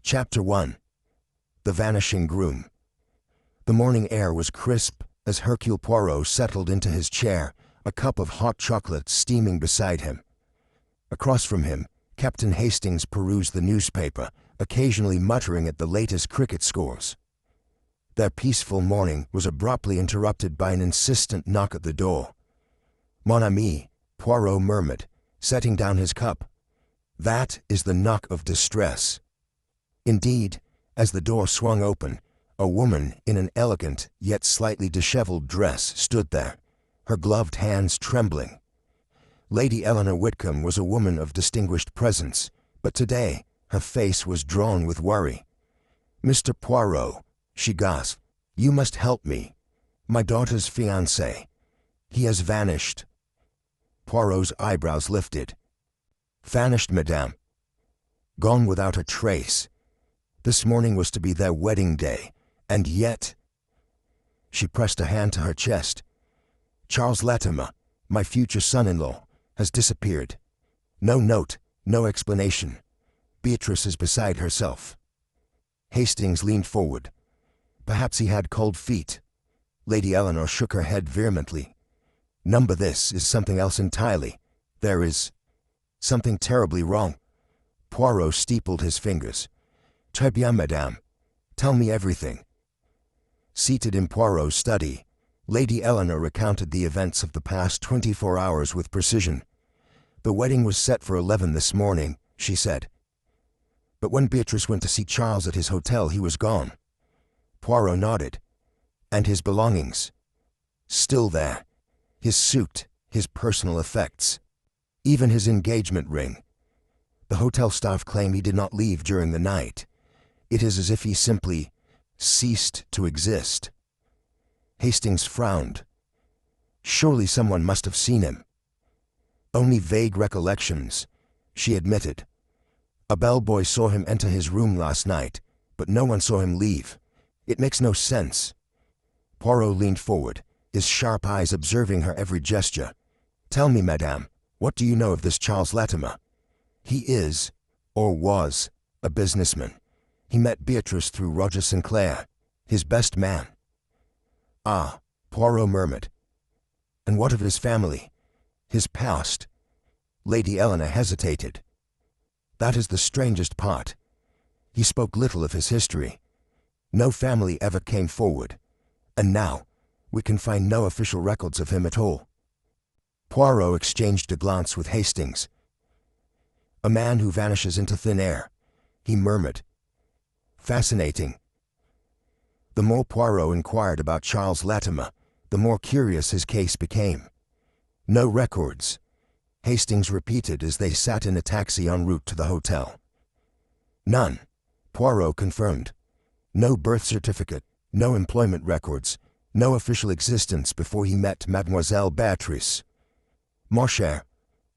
Chapter 1. The Vanishing Groom. The morning air was crisp as Hercule Poirot settled into his chair, a cup of hot chocolate steaming beside him. Across from him, Captain Hastings perused the newspaper, occasionally muttering at the latest cricket scores. Their peaceful morning was abruptly interrupted by an insistent knock at the door. "Mon ami," Poirot murmured, setting down his cup. "That is the knock of distress." Indeed, as the door swung open, a woman in an elegant yet slightly disheveled dress stood there, her gloved hands trembling. Lady Eleanor Whitcomb was a woman of distinguished presence, but today her face was drawn with worry. "Mr. Poirot," she gasped, "you must help me. My daughter's fiancé. He has vanished." Poirot's eyebrows lifted. "Vanished, madame. Gone without a trace. This morning was to be their wedding day, and yet—" She pressed a hand to her chest. "Charles Latimer, my future son-in-law, has disappeared. No note, no explanation. Beatrice is beside herself." Hastings leaned forward. Perhaps he had cold feet. Lady Eleanor shook her head vehemently. "Number this is something else entirely. There is something terribly wrong." Poirot steepled his fingers. "Très bien, madame. Tell me everything." Seated in Poirot's study, Lady Eleanor recounted the events of the past 24 hours with precision. "The wedding was set for 11 this morning," she said. "But when Beatrice went to see Charles at his hotel, he was gone." Poirot nodded. "And his belongings?" "Still there. His suit, his personal effects, even his engagement ring. The hotel staff claim he did not leave during the night. It is as if he simply ceased to exist." Hastings frowned. "Surely someone must have seen him." "Only vague recollections," she admitted. "A bellboy saw him enter his room last night, but no one saw him leave. It makes no sense." Poirot leaned forward, his sharp eyes observing her every gesture. "Tell me, madame, what do you know of this Charles Latimer? He is, or was, a businessman. He met Beatrice through Roger Sinclair, his best man." "Ah," Poirot murmured. "And what of his family? His past?" Lady Eleanor hesitated. "That is the strangest part. He spoke little of his history. No family ever came forward, and now we can find no official records of him at all." Poirot exchanged a glance with Hastings. "A man who vanishes into thin air," he murmured. "Fascinating." The more Poirot inquired about Charles Latimer, the more curious his case became. "No records," Hastings repeated as they sat in a taxi en route to the hotel. "None," Poirot confirmed. "No birth certificate, no employment records, no official existence before he met Mademoiselle Beatrice. Mon cher,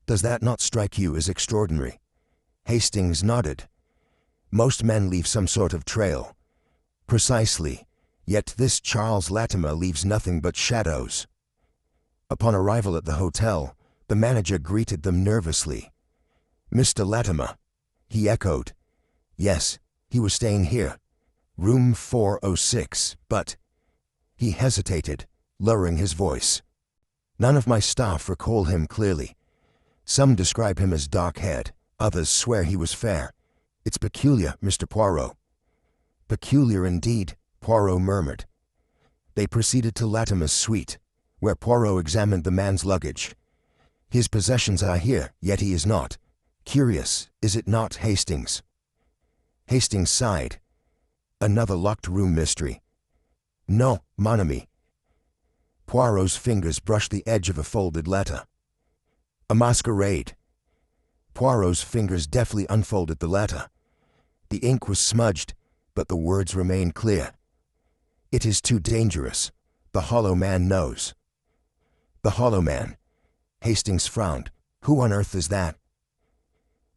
does that not strike you as extraordinary?" Hastings nodded. "Most men leave some sort of trail." "Precisely, yet this Charles Latimer leaves nothing but shadows." Upon arrival at the hotel, the manager greeted them nervously. "Mr. Latimer," he echoed. "Yes, he was staying here. Room 406, but—" He hesitated, lowering his voice. "None of my staff recall him clearly. Some describe him as dark-haired, others swear he was fair. It's peculiar, Mr. Poirot." "Peculiar indeed," Poirot murmured. They proceeded to Latimer's suite, where Poirot examined the man's luggage. "His possessions are here, yet he is not. Curious, is it not, Hastings?" Hastings sighed. "Another locked room mystery." "No, mon ami." Poirot's fingers brushed the edge of a folded letter. "A masquerade." Poirot's fingers deftly unfolded the letter. The ink was smudged, but the words remained clear. "It is too dangerous. The Hollow Man knows." "The Hollow Man?" Hastings frowned. "Who on earth is that?"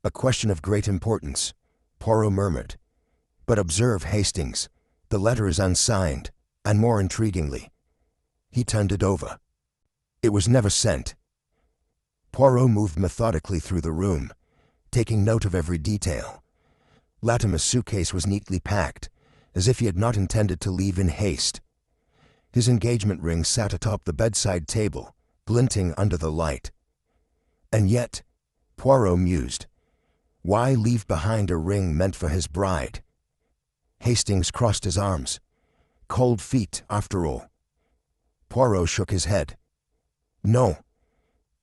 "A question of great importance," Poirot murmured. "But observe, Hastings, the letter is unsigned, and more intriguingly." He turned it over. "It was never sent." Poirot moved methodically through the room, taking note of every detail. Latimer's suitcase was neatly packed, as if he had not intended to leave in haste. His engagement ring sat atop the bedside table, glinting under the light. And yet, Poirot mused, why leave behind a ring meant for his bride? Hastings crossed his arms. Cold feet, after all. Poirot shook his head. No.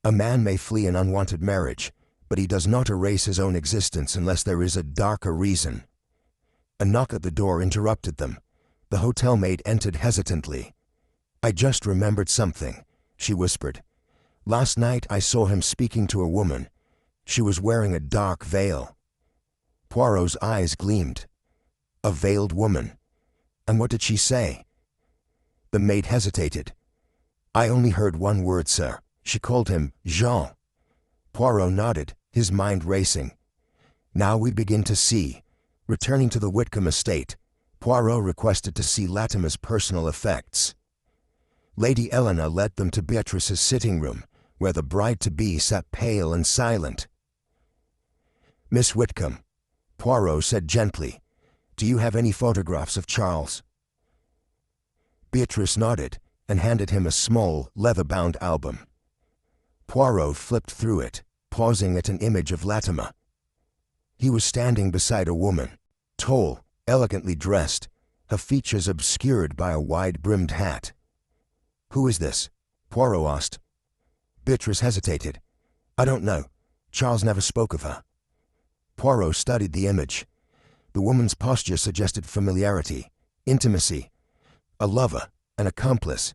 A man may flee an unwanted marriage, but he does not erase his own existence unless there is a darker reason. A knock at the door interrupted them. The hotel maid entered hesitantly. I just remembered something, she whispered. Last night I saw him speaking to a woman. She was wearing a dark veil. Poirot's eyes gleamed. A veiled woman. And what did she say? The maid hesitated. I only heard one word, sir. She called him Jean. Poirot nodded, his mind racing. Now we begin to see. Returning to the Whitcomb estate, Poirot requested to see Latimer's personal effects. Lady Eleanor led them to Beatrice's sitting room, where the bride-to-be sat pale and silent. Miss Whitcomb, Poirot said gently, do you have any photographs of Charles? Beatrice nodded and handed him a small, leather-bound album. Poirot flipped through it, pausing at an image of Latimer. He was standing beside a woman, tall, elegantly dressed, her features obscured by a wide-brimmed hat. Who is this? Poirot asked. Beatrice hesitated. I don't know. Charles never spoke of her. Poirot studied the image. The woman's posture suggested familiarity, intimacy, a lover, an accomplice.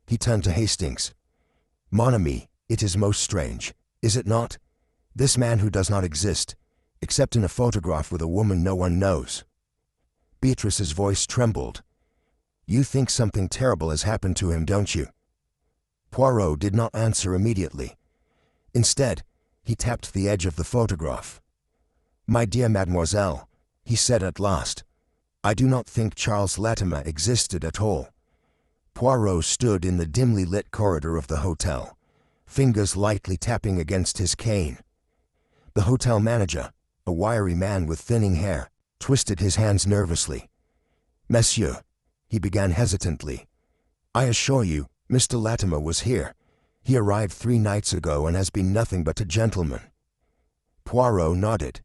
He turned to Hastings. Mon ami, it is most strange, is it not? This man who does not exist, except in a photograph with a woman no one knows. Beatrice's voice trembled. You think something terrible has happened to him, don't you? Poirot did not answer immediately. Instead, he tapped the edge of the photograph. My dear mademoiselle, he said at last, I do not think Charles Latimer existed at all. Poirot stood in the dimly lit corridor of the hotel, fingers lightly tapping against his cane. The hotel manager, a wiry man with thinning hair, twisted his hands nervously. Monsieur, he began hesitantly, I assure you, Mr. Latimer was here. He arrived 3 nights ago and has been nothing but a gentleman. Poirot nodded.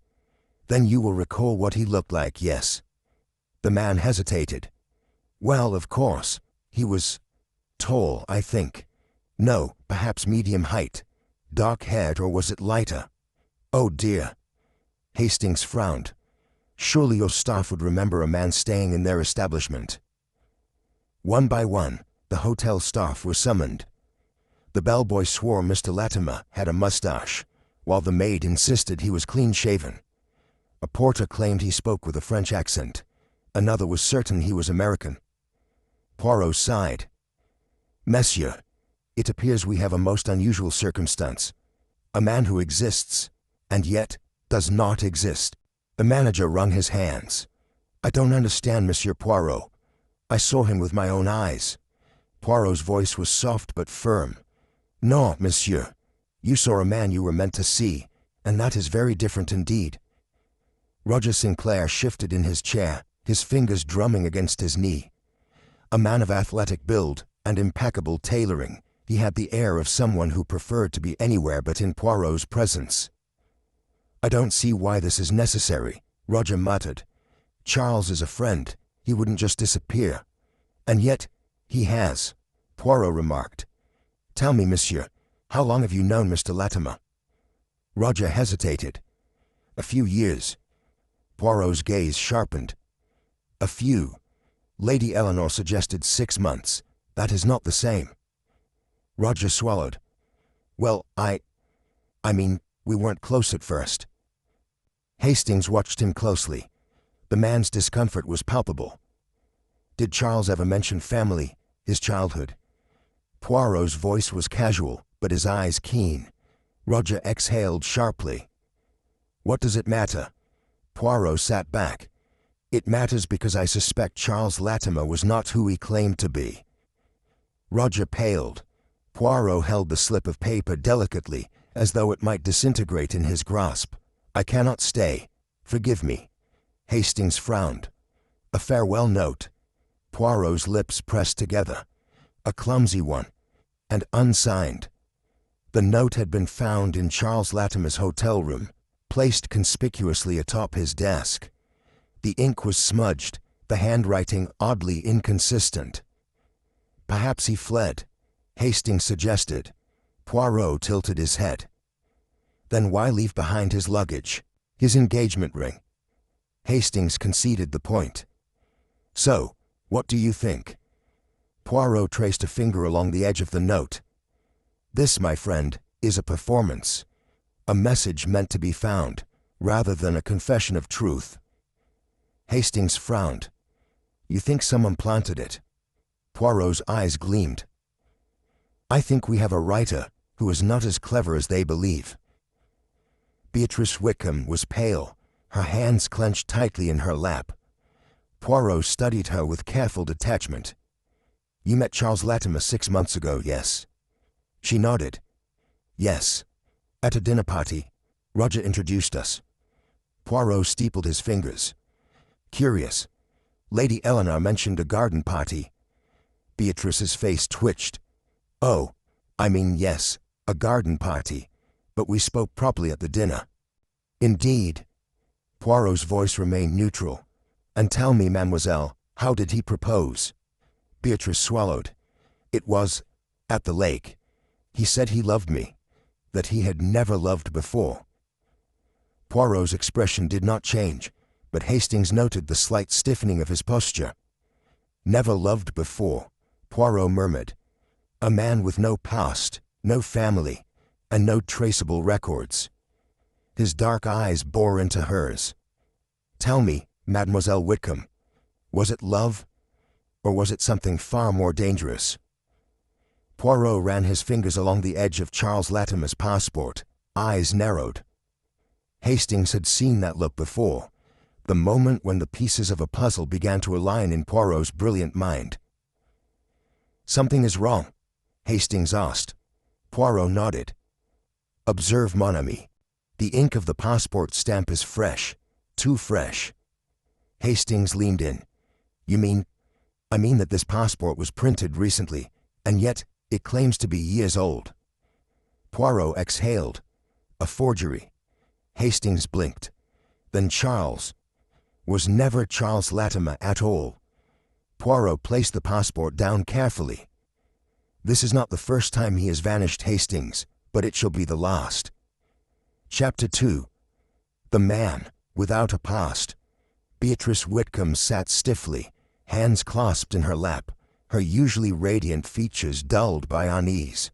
Then you will recall what he looked like, yes? The man hesitated. Well, of course. He was tall, I think. No, perhaps medium height. Dark-haired, or was it lighter? Oh dear. Hastings frowned. Surely your staff would remember a man staying in their establishment. One by one, the hotel staff were summoned. The bellboy swore Mr. Latimer had a mustache, while the maid insisted he was clean-shaven. A porter claimed he spoke with a French accent. Another was certain he was American. Poirot sighed. Monsieur, it appears we have a most unusual circumstance. A man who exists, and yet does not exist. The manager wrung his hands. I don't understand, Monsieur Poirot. I saw him with my own eyes. Poirot's voice was soft but firm. No, monsieur. You saw a man you were meant to see, and that is very different indeed. Roger Sinclair shifted in his chair, his fingers drumming against his knee. A man of athletic build and impeccable tailoring, he had the air of someone who preferred to be anywhere but in Poirot's presence. I don't see why this is necessary, Roger muttered. Charles is a friend. He wouldn't just disappear. And yet, he has, Poirot remarked. Tell me, monsieur, how long have you known Mr. Latimer? Roger hesitated. A few years. Poirot's gaze sharpened. A few. Lady Eleanor suggested 6 months. That is not the same. Roger swallowed. Well, I mean, we weren't close at first. Hastings watched him closely. The man's discomfort was palpable. Did Charles ever mention family, his childhood? Poirot's voice was casual, but his eyes keen. Roger exhaled sharply. What does it matter? Poirot sat back. It matters because I suspect Charles Latimer was not who he claimed to be. Roger paled. Poirot held the slip of paper delicately, as though it might disintegrate in his grasp. I cannot stay. Forgive me. Hastings frowned. A farewell note. Poirot's lips pressed together. A clumsy one, and unsigned. The note had been found in Charles Latimer's hotel room, placed conspicuously atop his desk. The ink was smudged, the handwriting oddly inconsistent. Perhaps he fled, Hastings suggested. Poirot tilted his head. Then why leave behind his luggage, his engagement ring? Hastings conceded the point. So, what do you think? Poirot traced a finger along the edge of the note. This, my friend, is a performance. A message meant to be found, rather than a confession of truth. Hastings frowned. You think someone planted it? Poirot's eyes gleamed. I think we have a writer who is not as clever as they believe. Beatrice Wickham was pale, her hands clenched tightly in her lap. Poirot studied her with careful detachment. You met Charles Latimer 6 months ago, yes? She nodded. Yes. At a dinner party. Roger introduced us. Poirot steepled his fingers. Curious. Lady Eleanor mentioned a garden party. Beatrice's face twitched. Oh, I mean yes, a garden party. But we spoke properly at the dinner. Indeed. Poirot's voice remained neutral. And tell me, mademoiselle, how did he propose? Beatrice swallowed. It was at the lake. He said he loved me, that he had never loved before. Poirot's expression did not change, but Hastings noted the slight stiffening of his posture. Never loved before, Poirot murmured. A man with no past, no family, and no traceable records. His dark eyes bore into hers. Tell me, Mademoiselle Wickham, was it love, or was it something far more dangerous? Poirot ran his fingers along the edge of Charles Latimer's passport, eyes narrowed. Hastings had seen that look before, the moment when the pieces of a puzzle began to align in Poirot's brilliant mind. Something is wrong, Hastings asked. Poirot nodded. Observe, mon ami. The ink of the passport stamp is fresh, too fresh. Hastings leaned in. You mean? I mean that this passport was printed recently, and yet it claims to be years old. Poirot exhaled. A forgery. Hastings blinked. Then Charles was never Charles Latimer at all. Poirot placed the passport down carefully. This is not the first time he has vanished, Hastings, but it shall be the last. Chapter 2. The Man Without a Past. Beatrice Wickham sat stiffly, hands clasped in her lap, her usually radiant features dulled by unease.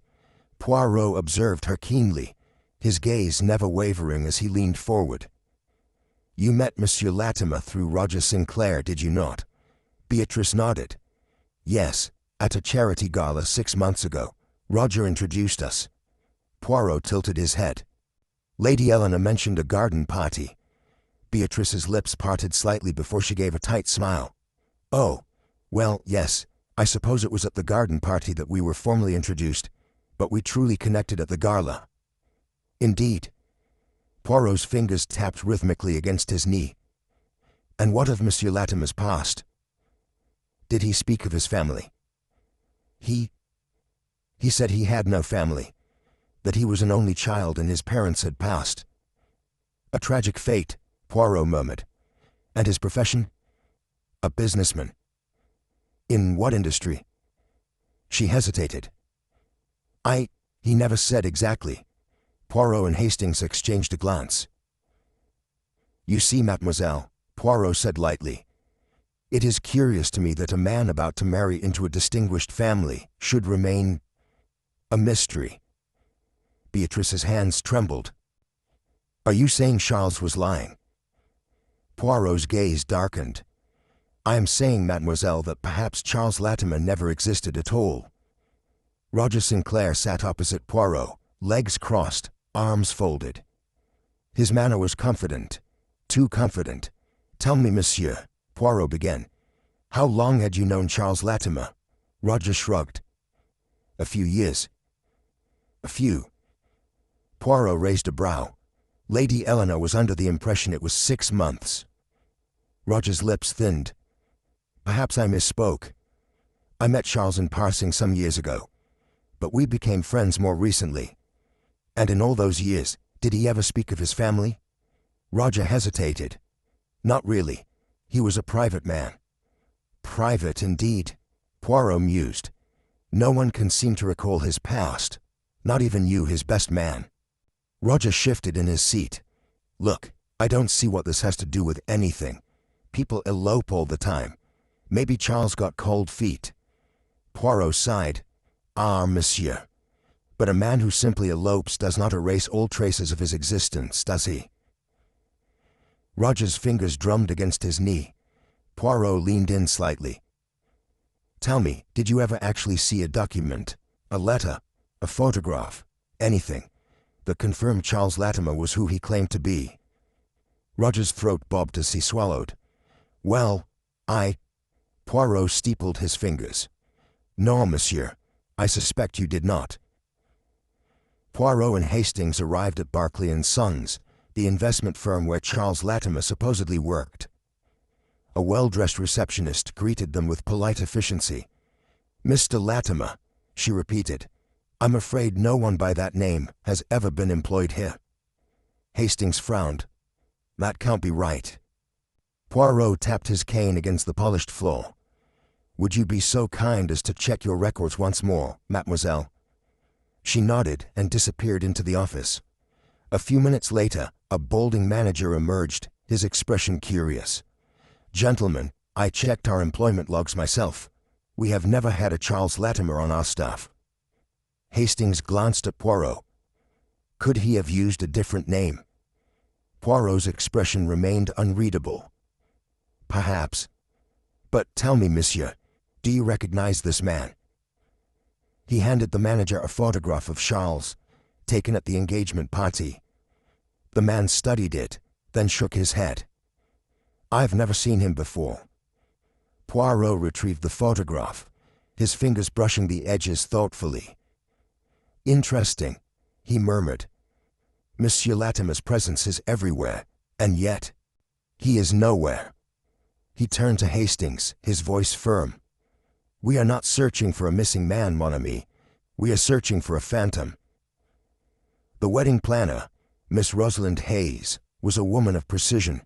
Poirot observed her keenly, his gaze never wavering as he leaned forward. You met Monsieur Latimer through Roger Sinclair, did you not? Beatrice nodded. Yes, at a charity gala 6 months ago. Roger introduced us. Poirot tilted his head. Lady Eleanor mentioned a garden party. Beatrice's lips parted slightly before she gave a tight smile. Oh, well, yes, I suppose it was at the garden party that we were formally introduced, but we truly connected at the gala. Indeed. Poirot's fingers tapped rhythmically against his knee. And what of Monsieur Latimer's past? Did he speak of his family? He said he had no family, that he was an only child and his parents had passed. A tragic fate, Poirot murmured. And his profession? A businessman. In what industry? She hesitated. He never said exactly. Poirot and Hastings exchanged a glance. You see, mademoiselle, Poirot said lightly, it is curious to me that a man about to marry into a distinguished family should remain a mystery. Beatrice's hands trembled. Are you saying Charles was lying? Poirot's gaze darkened. I am saying, mademoiselle, that perhaps Charles Latimer never existed at all. Roger Sinclair sat opposite Poirot, legs crossed, arms folded. His manner was confident, too confident. Tell me, monsieur, Poirot began. How long had you known Charles Latimer? Roger shrugged. A few years. A few. Poirot raised a brow. Lady Eleanor was under the impression it was 6 months. Roger's lips thinned. Perhaps I misspoke. I met Charles in passing some years ago, but we became friends more recently. And in all those years, did he ever speak of his family? Roger hesitated. Not really. He was a private man. Private indeed, Poirot mused. No one can seem to recall his past, not even you, his best man. Roger shifted in his seat. Look, I don't see what this has to do with anything. People elope all the time. Maybe Charles got cold feet. Poirot sighed. Ah, monsieur. But a man who simply elopes does not erase all traces of his existence, does he? Roger's fingers drummed against his knee. Poirot leaned in slightly. Tell me, did you ever actually see a document, a letter, a photograph, anything, that confirmed Charles Latimer was who he claimed to be? Roger's throat bobbed as he swallowed. Well, Poirot steepled his fingers. No, monsieur, I suspect you did not. Poirot and Hastings arrived at Barclay & Sons, the investment firm where Charles Latimer supposedly worked. A well-dressed receptionist greeted them with polite efficiency. Mr. Latimer, she repeated. I'm afraid no one by that name has ever been employed here. Hastings frowned. That can't be right. Poirot tapped his cane against the polished floor. Would you be so kind as to check your records once more, mademoiselle? She nodded and disappeared into the office. A few minutes later, a balding manager emerged, his expression curious. Gentlemen, I checked our employment logs myself. We have never had a Charles Latimer on our staff. Hastings glanced at Poirot. Could he have used a different name? Poirot's expression remained unreadable. Perhaps. But tell me, monsieur, do you recognize this man? He handed the manager a photograph of Charles, taken at the engagement party. The man studied it, then shook his head. I've never seen him before. Poirot retrieved the photograph, his fingers brushing the edges thoughtfully. Interesting, he murmured. Monsieur Latimer's presence is everywhere, and yet, he is nowhere. He turned to Hastings, his voice firm. We are not searching for a missing man, mon ami. We are searching for a phantom. The wedding planner, Miss Rosalind Hayes, was a woman of precision.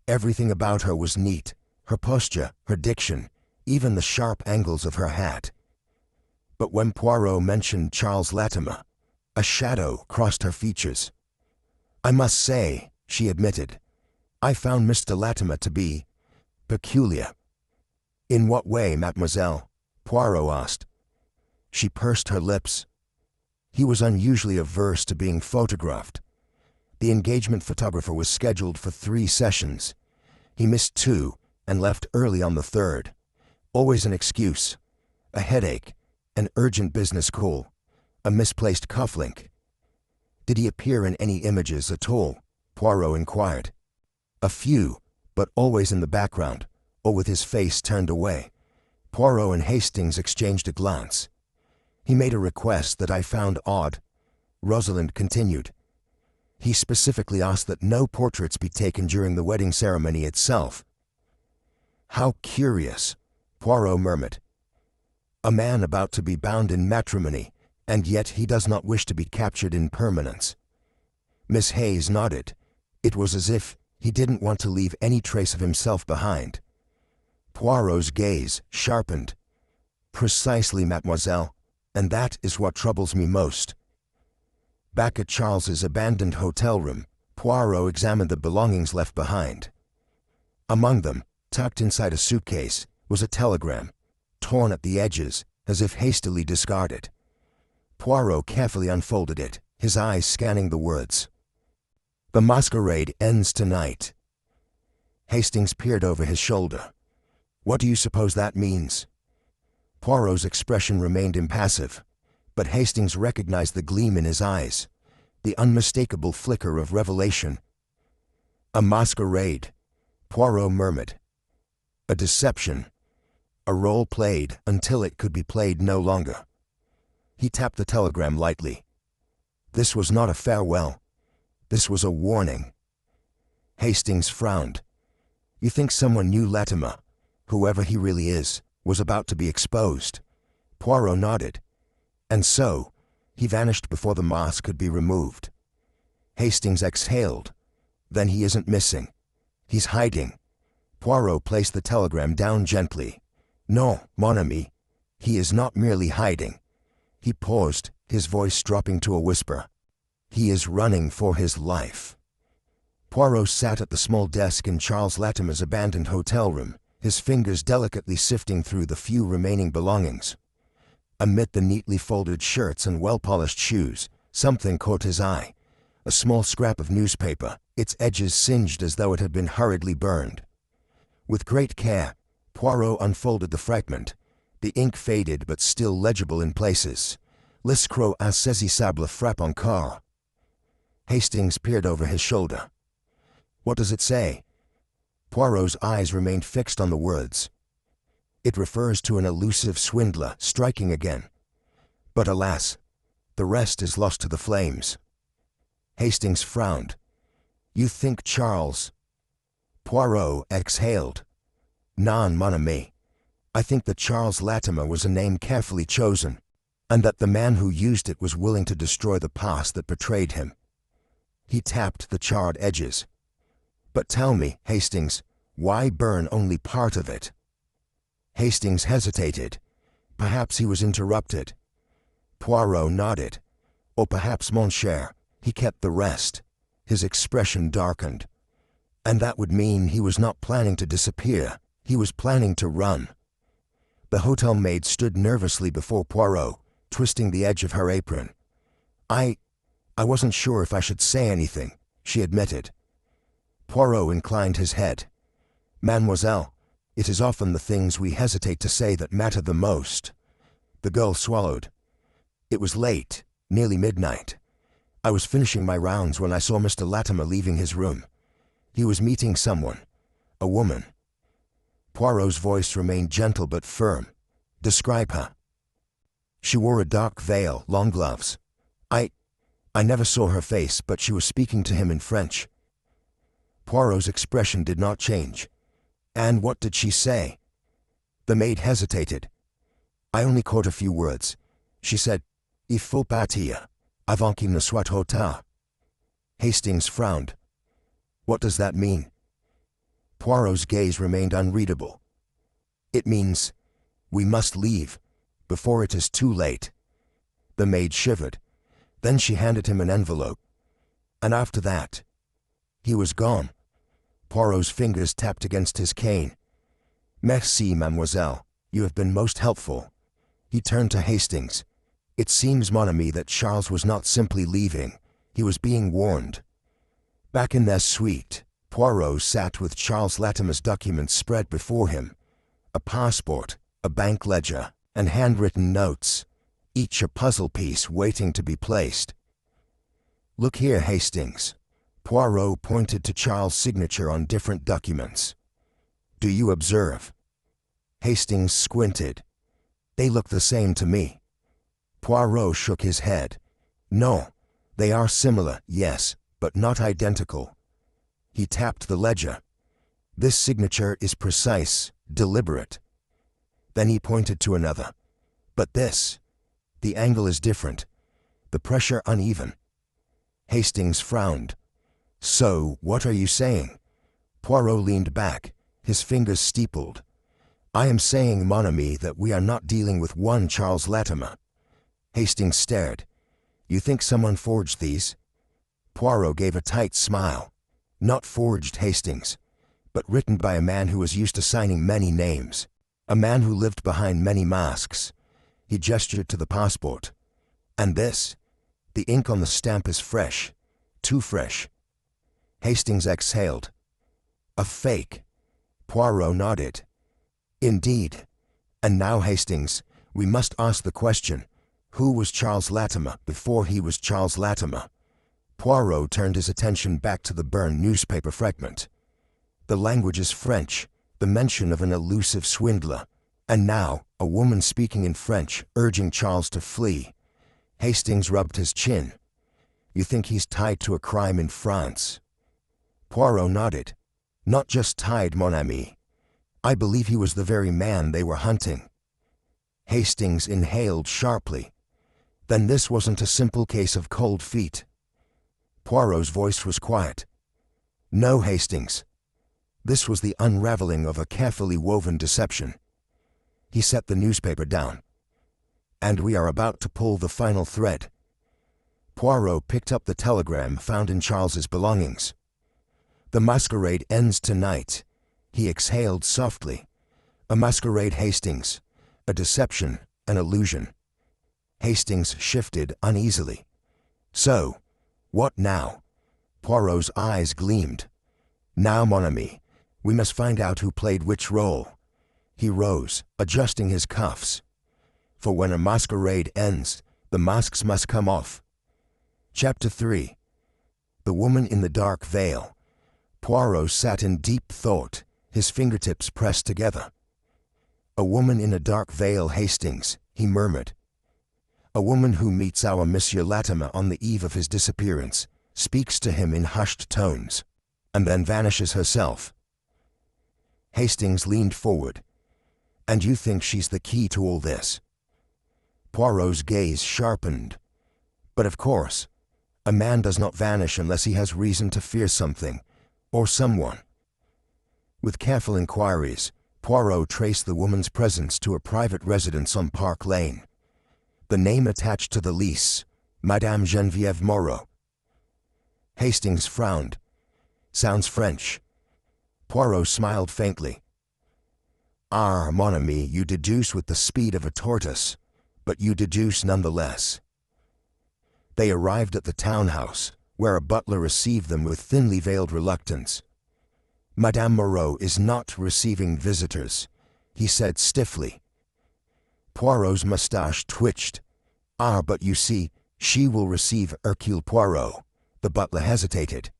Everything about her was neat, her posture, her diction, even the sharp angles of her hat. But when Poirot mentioned Charles Latimer, a shadow crossed her features. I must say, she admitted, I found Mr. Latimer to be peculiar. In what way, mademoiselle? Poirot asked. She pursed her lips. He was unusually averse to being photographed. The engagement photographer was scheduled for 3 sessions. He missed 2 and left early on the 3rd. Always an excuse. A headache, an urgent business call, a misplaced cufflink. Did he appear in any images at all? Poirot inquired. A few, but always in the background, or with his face turned away. Poirot and Hastings exchanged a glance. He made a request that I found odd. Rosalind continued. He specifically asked that no portraits be taken during the wedding ceremony itself. How curious, Poirot murmured. A man about to be bound in matrimony, and yet he does not wish to be captured in permanence. Miss Hayes nodded. It was as if he didn't want to leave any trace of himself behind. Poirot's gaze sharpened. Precisely, mademoiselle, and that is what troubles me most. Back at Charles's abandoned hotel room, Poirot examined the belongings left behind. Among them, tucked inside a suitcase, was a telegram, torn at the edges, as if hastily discarded. Poirot carefully unfolded it, his eyes scanning the words. The masquerade ends tonight. Hastings peered over his shoulder. What do you suppose that means? Poirot's expression remained impassive, but Hastings recognized the gleam in his eyes, the unmistakable flicker of revelation. A masquerade, Poirot murmured. A deception, a role played until it could be played no longer. He tapped the telegram lightly. This was not a farewell. This was a warning. Hastings frowned. You think someone knew Latimer, whoever he really is, was about to be exposed? Poirot nodded. And so, he vanished before the mask could be removed. Hastings exhaled. Then he isn't missing. He's hiding. Poirot placed the telegram down gently. No, mon ami. He is not merely hiding. He paused, his voice dropping to a whisper. He is running for his life. Poirot sat at the small desk in Charles Latimer's abandoned hotel room, his fingers delicately sifting through the few remaining belongings. Amid the neatly folded shirts and well-polished shoes, something caught his eye. A small scrap of newspaper, its edges singed as though it had been hurriedly burned. With great care, Poirot unfolded the fragment. The ink faded but still legible in places. L'escroc insaisissable frappe encore. Hastings peered over his shoulder. What does it say? Poirot's eyes remained fixed on the words. It refers to an elusive swindler striking again. But alas, the rest is lost to the flames. Hastings frowned. You think Charles? Poirot exhaled. Non, mon ami. I think that Charles Latimer was a name carefully chosen, and that the man who used it was willing to destroy the past that betrayed him. He tapped the charred edges. But tell me, Hastings, why burn only part of it? Hastings hesitated. Perhaps he was interrupted. Poirot nodded. Or perhaps, mon cher, he kept the rest. His expression darkened. And that would mean he was not planning to disappear. He was planning to run. The hotel maid stood nervously before Poirot, twisting the edge of her apron. I wasn't sure if I should say anything, she admitted. Poirot inclined his head. Mademoiselle, it is often the things we hesitate to say that matter the most. The girl swallowed. It was late, nearly midnight. I was finishing my rounds when I saw Mr. Latimer leaving his room. He was meeting someone, a woman. Poirot's voice remained gentle but firm. Describe her. She wore a dark veil, long gloves. I never saw her face, but she was speaking to him in French. Poirot's expression did not change. And what did she say? The maid hesitated. I only caught a few words. She said, Il faut partir, avant qu'il ne soit trop tard. Hastings frowned. What does that mean? Poirot's gaze remained unreadable. It means, we must leave, before it is too late. The maid shivered. Then she handed him an envelope. And after that, he was gone. Poirot's fingers tapped against his cane. Merci, mademoiselle. You have been most helpful. He turned to Hastings. It seems, mon ami, that Charles was not simply leaving. He was being warned. Back in their suite, Poirot sat with Charles Latimer's documents spread before him. A passport, a bank ledger, and handwritten notes, each a puzzle piece waiting to be placed. Look here, Hastings. Poirot pointed to Charles' signature on different documents. Do you observe? Hastings squinted. They look the same to me. Poirot shook his head. No, they are similar, yes, but not identical. He tapped the ledger. This signature is precise, deliberate. Then he pointed to another. But this, the angle is different, the pressure uneven. Hastings frowned. So, what are you saying? Poirot leaned back, his fingers steepled. I am saying, mon ami, that we are not dealing with one Charles Latimer. Hastings stared. You think someone forged these? Poirot gave a tight smile. Not forged, Hastings, but written by a man who was used to signing many names. A man who lived behind many masks. He gestured to the passport. And this? The ink on the stamp is fresh. Too fresh. Hastings exhaled. A fake. Poirot nodded. Indeed. And now, Hastings, we must ask the question, who was Charles Latimer before he was Charles Latimer? Poirot turned his attention back to the burned newspaper fragment. The language is French, the mention of an elusive swindler, and now a woman speaking in French, urging Charles to flee. Hastings rubbed his chin. You think he's tied to a crime in France? Poirot nodded. Not just tied, mon ami. I believe he was the very man they were hunting. Hastings inhaled sharply. Then this wasn't a simple case of cold feet. Poirot's voice was quiet. No, Hastings. This was the unraveling of a carefully woven deception. He set the newspaper down. And we are about to pull the final thread. Poirot picked up the telegram found in Charles's belongings. The masquerade ends tonight. He exhaled softly. A masquerade, Hastings. A deception, an illusion. Hastings shifted uneasily. So, what now? Poirot's eyes gleamed. Now, mon ami, we must find out who played which role. He rose, adjusting his cuffs. For when a masquerade ends, the masks must come off. Chapter 3. The Woman in the Dark Veil. Poirot sat in deep thought, his fingertips pressed together. A woman in a dark veil, Hastings, he murmured. A woman who meets our Monsieur Latimer on the eve of his disappearance, speaks to him in hushed tones, and then vanishes herself. Hastings leaned forward. And you think she's the key to all this? Poirot's gaze sharpened. But of course, a man does not vanish unless he has reason to fear something, or someone. With careful inquiries, Poirot traced the woman's presence to a private residence on Park Lane. The name attached to the lease, Madame Geneviève Moreau. Hastings frowned. Sounds French. Poirot smiled faintly. Ah, mon ami, you deduce with the speed of a tortoise, but you deduce nonetheless. They arrived at the townhouse, where a butler received them with thinly veiled reluctance. Madame Moreau is not receiving visitors, he said stiffly. Poirot's mustache twitched. Ah, but you see, she will receive Hercule Poirot. The butler hesitated.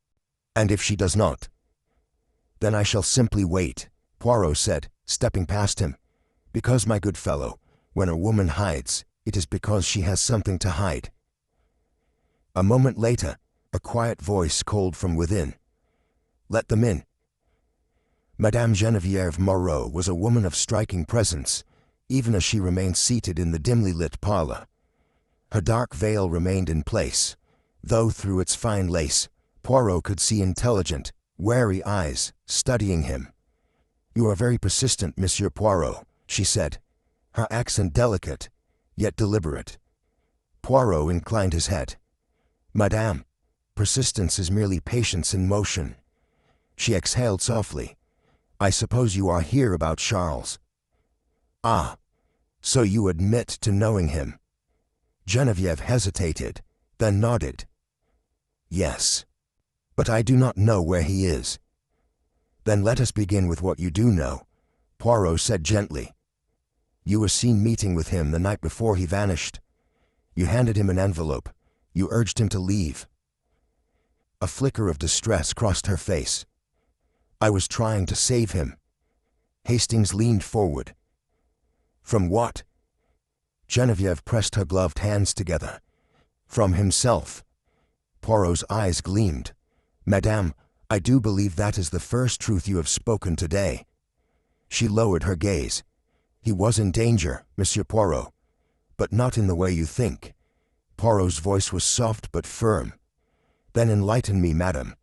And if she does not? Then I shall simply wait, Poirot said, stepping past him. Because, my good fellow, when a woman hides, it is because she has something to hide. A moment later, a quiet voice called from within. Let them in. Madame Geneviève Moreau was a woman of striking presence, even as she remained seated in the dimly lit parlor. Her dark veil remained in place, though through its fine lace, Poirot could see intelligent, wary eyes studying him. You are very persistent, Monsieur Poirot, she said, her accent delicate, yet deliberate. Poirot inclined his head. Madame, persistence is merely patience in motion. She exhaled softly. I suppose you are here about Charles. Ah, so you admit to knowing him. Geneviève hesitated, then nodded. Yes, but I do not know where he is. Then let us begin with what you do know, Poirot said gently. You were seen meeting with him the night before he vanished. You handed him an envelope. You urged him to leave. A flicker of distress crossed her face. I was trying to save him. Hastings leaned forward. From what? Geneviève pressed her gloved hands together. From himself. Poirot's eyes gleamed. Madame, I do believe that is the first truth you have spoken today. She lowered her gaze. He was in danger, Monsieur Poirot, but not in the way you think. Poirot's voice was soft but firm. Then enlighten me, madame.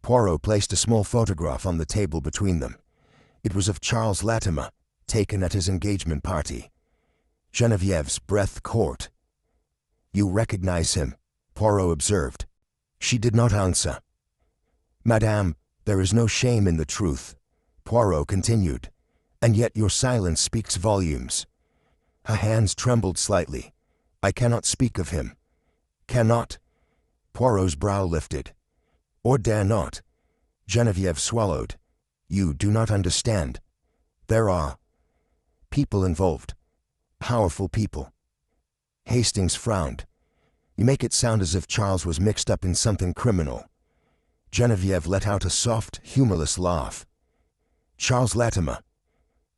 Poirot placed a small photograph on the table between them. It was of Charles Latimer, taken at his engagement party. Geneviève's breath caught. You recognize him, Poirot observed. She did not answer. Madame, there is no shame in the truth, Poirot continued, and yet your silence speaks volumes. Her hands trembled slightly. I cannot speak of him. Cannot? Poirot's brow lifted. Or dare not? Geneviève swallowed. You do not understand. There are people involved. Powerful people. Hastings frowned. You make it sound as if Charles was mixed up in something criminal. Geneviève let out a soft, humorless laugh. Charles Latimer.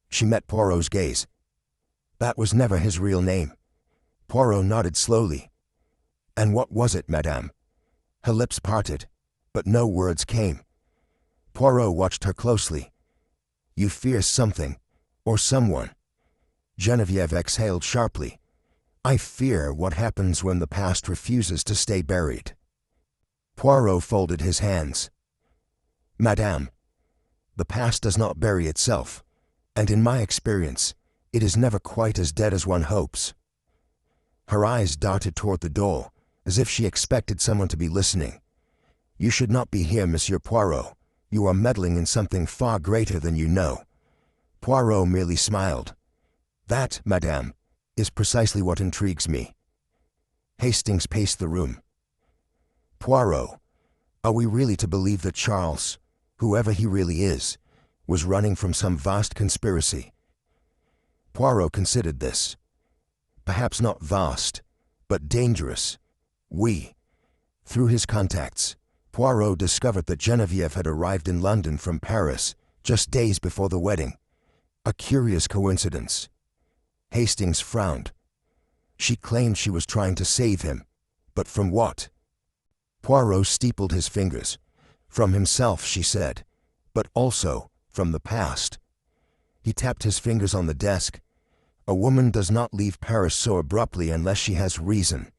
She met Poirot's gaze. That was never his real name. Poirot nodded slowly. And what was it, madame? Her lips parted, but no words came. Poirot watched her closely. You fear something, or someone. Geneviève exhaled sharply. I fear what happens when the past refuses to stay buried. Poirot folded his hands. Madame, the past does not bury itself, and in my experience, it is never quite as dead as one hopes. Her eyes darted toward the door, as if she expected someone to be listening. You should not be here, Monsieur Poirot. You are meddling in something far greater than you know. Poirot merely smiled. That, madame, is precisely what intrigues me. Hastings paced the room. Poirot, are we really to believe that Charles, whoever he really is, was running from some vast conspiracy? Poirot considered this. Perhaps not vast, but dangerous. Through his contacts, Poirot discovered that Geneviève had arrived in London from Paris just days before the wedding. A curious coincidence. Hastings frowned. She claimed she was trying to save him, but from what? Poirot steepled his fingers. From himself, she said, but also from the past. He tapped his fingers on the desk. A woman does not leave Paris so abruptly unless she has reason.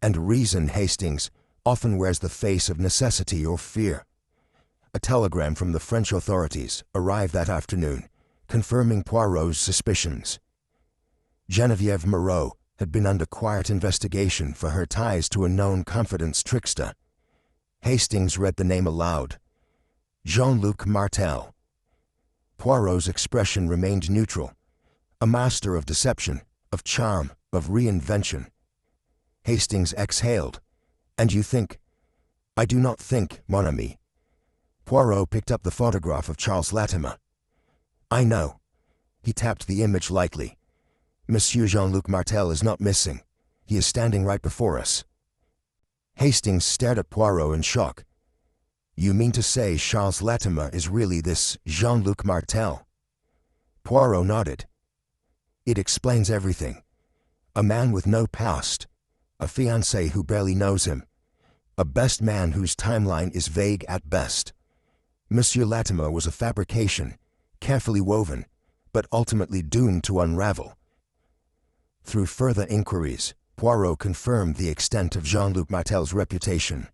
And reason, Hastings, often wears the face of necessity or fear. A telegram from the French authorities arrived that afternoon, confirming Poirot's suspicions. Geneviève Moreau had been under quiet investigation for her ties to a known confidence trickster. Hastings read the name aloud. Jean-Luc Martell. Poirot's expression remained neutral. A master of deception, of charm, of reinvention. Hastings exhaled. And you think? I do not think, mon ami. Poirot picked up the photograph of Charles Latimer. I know. He tapped the image lightly. Monsieur Jean-Luc Martell is not missing. He is standing right before us. Hastings stared at Poirot in shock. You mean to say Charles Latimer is really this Jean-Luc Martell? Poirot nodded. It explains everything. A man with no past. A fiancé who barely knows him. A best man whose timeline is vague at best. Monsieur Latimer was a fabrication, carefully woven, but ultimately doomed to unravel. Through further inquiries, Poirot confirmed the extent of Jean-Luc Martell's reputation.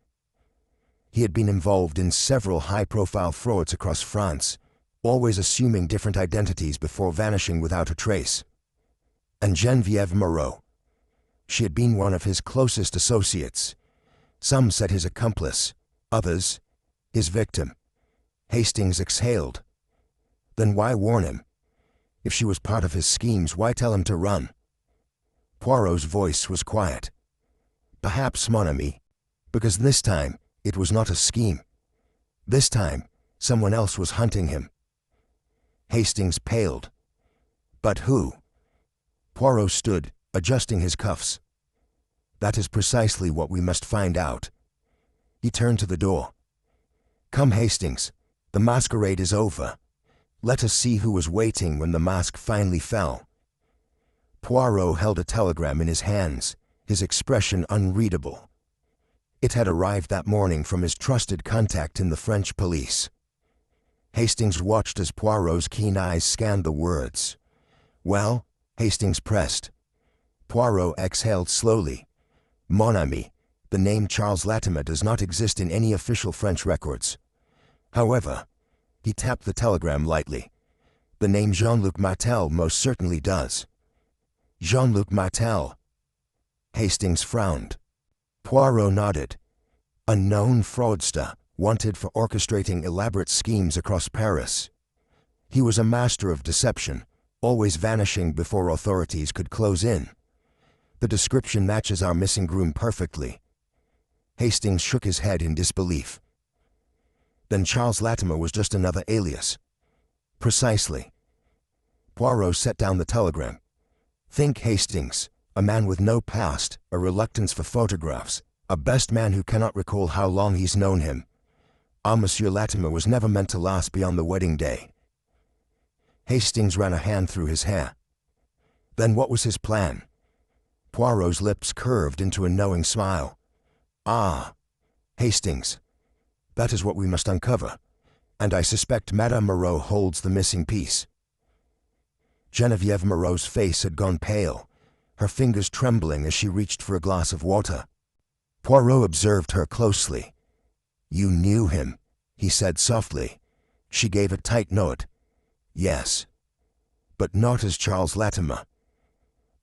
He had been involved in several high-profile frauds across France, always assuming different identities before vanishing without a trace. And Geneviève Moreau. She had been one of his closest associates. Some said his accomplice, others, his victim. Hastings exhaled. Then why warn him? If she was part of his schemes, why tell him to run? Poirot's voice was quiet. Perhaps, mon ami, because this time it was not a scheme. This time, someone else was hunting him. Hastings paled. But who? Poirot stood, adjusting his cuffs. That is precisely what we must find out. He turned to the door. Come, Hastings. The masquerade is over. Let us see who was waiting when the mask finally fell. Poirot held a telegram in his hands, his expression unreadable. It had arrived that morning from his trusted contact in the French police. Hastings watched as Poirot's keen eyes scanned the words. Well, Hastings pressed. Poirot exhaled slowly. Mon ami, the name Charles Latimer does not exist in any official French records. However, he tapped the telegram lightly. The name Jean-Luc Martell most certainly does. Jean-Luc Martell. Hastings frowned. Poirot nodded. A known fraudster, wanted for orchestrating elaborate schemes across Paris. He was a master of deception, always vanishing before authorities could close in. The description matches our missing groom perfectly. Hastings shook his head in disbelief. Then Charles Latimer was just another alias. Precisely. Poirot set down the telegram. Think, Hastings, a man with no past, a reluctance for photographs, a best man who cannot recall how long he's known him. Our Monsieur Latimer was never meant to last beyond the wedding day. Hastings ran a hand through his hair. Then what was his plan? Poirot's lips curved into a knowing smile. Ah, Hastings, that is what we must uncover. and I suspect Madame Moreau holds the missing piece." Geneviève Moreau's face had gone pale, her fingers trembling as she reached for a glass of water. Poirot observed her closely. "You knew him," he said softly. She gave a tight nod. "Yes, but not as Charles Latimer."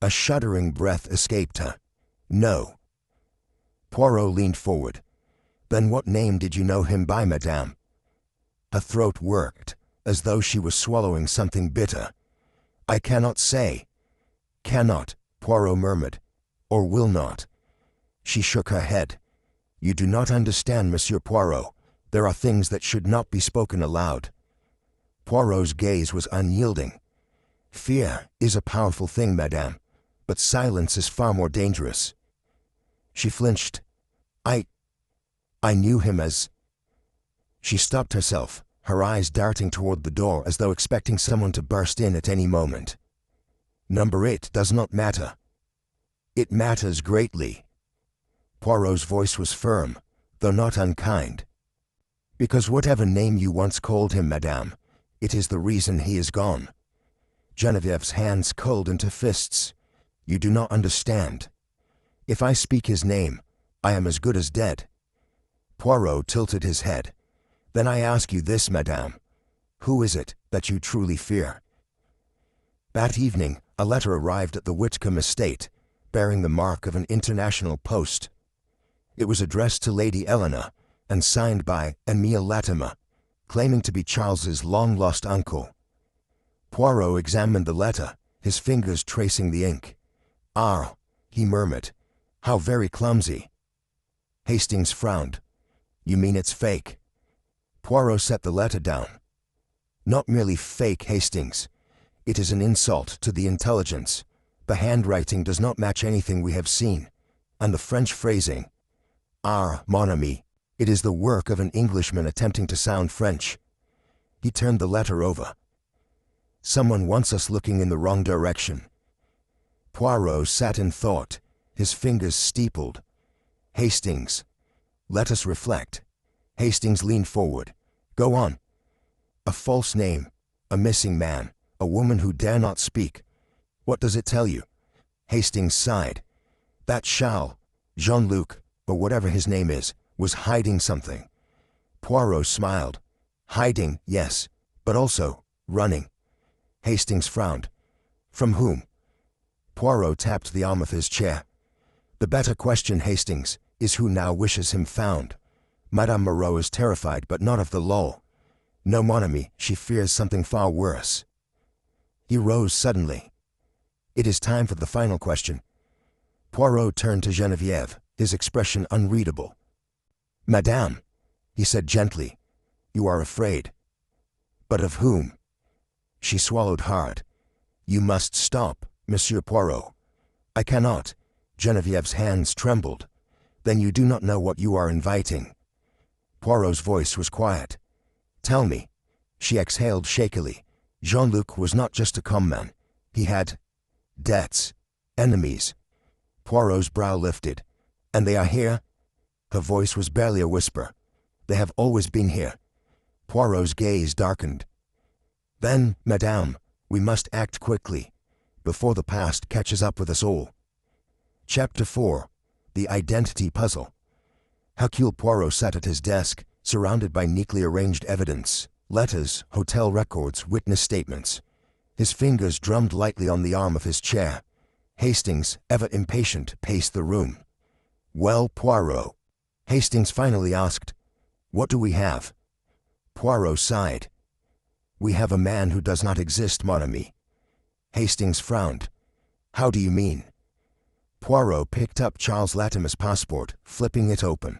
A shuddering breath escaped her. "No." Poirot leaned forward. "Then what name did you know him by, madame?" Her throat worked, as though she was swallowing something bitter. "I cannot say." "Cannot," Poirot murmured. "Or will not." She shook her head. "You do not understand, Monsieur Poirot. There are things that should not be spoken aloud." Poirot's gaze was unyielding. "Fear is a powerful thing, madame, but silence is far more dangerous." She flinched. I knew him as—" She stopped herself, her eyes darting toward the door as though expecting someone to burst in at any moment. "Number 8 does not matter." "It matters greatly." Poirot's voice was firm, though not unkind. "Because whatever name you once called him, madame, it is the reason he is gone." Genevieve's hands curled into fists. "You do not understand. If I speak his name, I am as good as dead." Poirot tilted his head. "Then I ask you this, madame. Who is it that you truly fear?" That evening, a letter arrived at the Whitcomb estate, bearing the mark of an international post. It was addressed to Lady Eleanor, and signed by Emile Latimer, claiming to be Charles's long-lost uncle. Poirot examined the letter, his fingers tracing the ink. "Ah," he murmured, "how very clumsy." Hastings frowned. "You mean it's fake?" Poirot set the letter down. "Not merely fake, Hastings. It is an insult to the intelligence. The handwriting does not match anything we have seen, and the French phrasing. Ah, mon ami, it is the work of an Englishman attempting to sound French." He turned the letter over. "Someone wants us looking in the wrong direction." Poirot sat in thought, his fingers steepled. "Hastings, let us reflect." Hastings leaned forward. "Go on." "A false name, a missing man, a woman who dare not speak. What does it tell you?" Hastings sighed. "That Charles, Jean-Luc, or whatever his name is, was hiding something." Poirot smiled. "Hiding, yes, but also running." Hastings frowned. "From whom?" Poirot tapped the arm of his chair. "The better question, Hastings, is who now wishes him found. Madame Moreau is terrified, but not of the law. No, mon ami, she fears something far worse." He rose suddenly. "It is time for the final question." Poirot turned to Geneviève, his expression unreadable. "Madame," he said gently, "you are afraid." "But of whom?" She swallowed hard. "You must stop, Monsieur Poirot." "I cannot." Geneviève's hands trembled. "Then you do not know what you are inviting." Poirot's voice was quiet. "Tell me." She exhaled shakily. "Jean-Luc was not just a comman. He had debts, enemies." Poirot's brow lifted. "And they are here?" Her voice was barely a whisper. "They have always been here." Poirot's gaze darkened. "Then, madame, we must act quickly, before the past catches up with us all." Chapter 4. The Identity Puzzle. Hercule Poirot sat at his desk, surrounded by neatly arranged evidence, letters, hotel records, witness statements. His fingers drummed lightly on the arm of his chair. Hastings, ever impatient, paced the room. "Well, Poirot," Hastings finally asked, "what do we have?" Poirot sighed. "We have a man who does not exist, mon ami." Hastings frowned. "How do you mean?" Poirot picked up Charles Latimer's passport, flipping it open.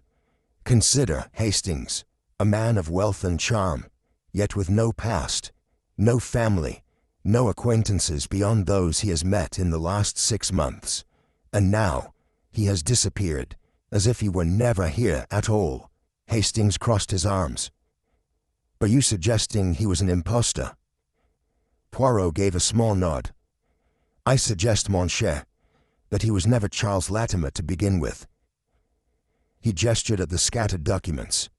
"Consider, Hastings, a man of wealth and charm, yet with no past, no family, no acquaintances beyond those he has met in the last 6 months. And now, he has disappeared, as if he were never here at all." Hastings crossed his arms. "Are you suggesting he was an impostor?" Poirot gave a small nod. "I suggest, mon cher, that he was never Charles Latimer to begin with." He gestured at the scattered documents.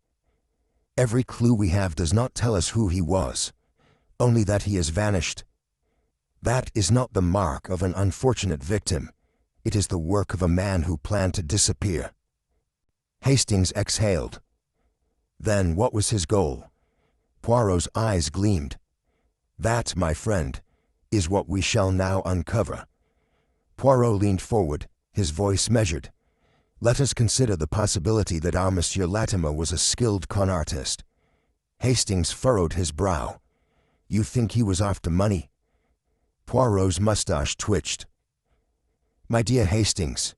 Every clue we have does not tell us who he was, only that he has vanished. That is not the mark of an unfortunate victim. It is the work of a man who planned to disappear. Hastings exhaled. Then what was his goal? Poirot's eyes gleamed. That, my friend, is what we shall now uncover. Poirot leaned forward, his voice measured. Let us consider the possibility that our Monsieur Latimer was a skilled con artist. Hastings furrowed his brow. You think he was after money? Poirot's mustache twitched. My dear Hastings,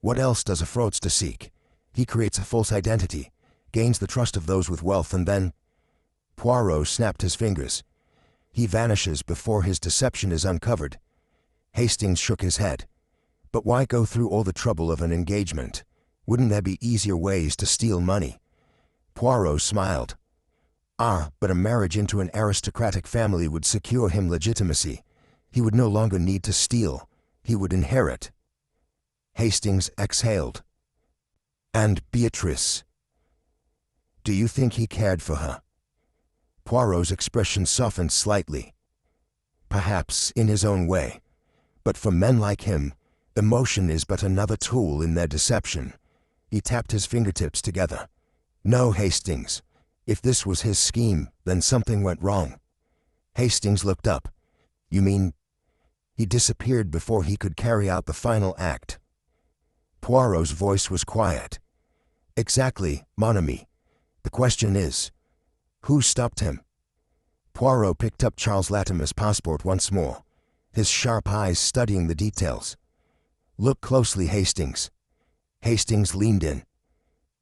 what else does a fraudster seek? He creates a false identity, gains the trust of those with wealth, and then... Poirot snapped his fingers. He vanishes before his deception is uncovered. Hastings shook his head. But why go through all the trouble of an engagement? Wouldn't there be easier ways to steal money? Poirot smiled. But a marriage into an aristocratic family would secure him legitimacy. He would no longer need to steal. He would inherit. Hastings exhaled. And Beatrice? Do you think he cared for her? Poirot's expression softened slightly. Perhaps in his own way. But for men like him, emotion is but another tool in their deception. He tapped his fingertips together. No, Hastings. If this was his scheme, then something went wrong. Hastings looked up. You mean he disappeared before he could carry out the final act? Poirot's voice was quiet. Exactly, mon ami. The question is, who stopped him? Poirot picked up Charles Latimer's passport once more, his sharp eyes studying the details. Look closely, Hastings. Hastings leaned in.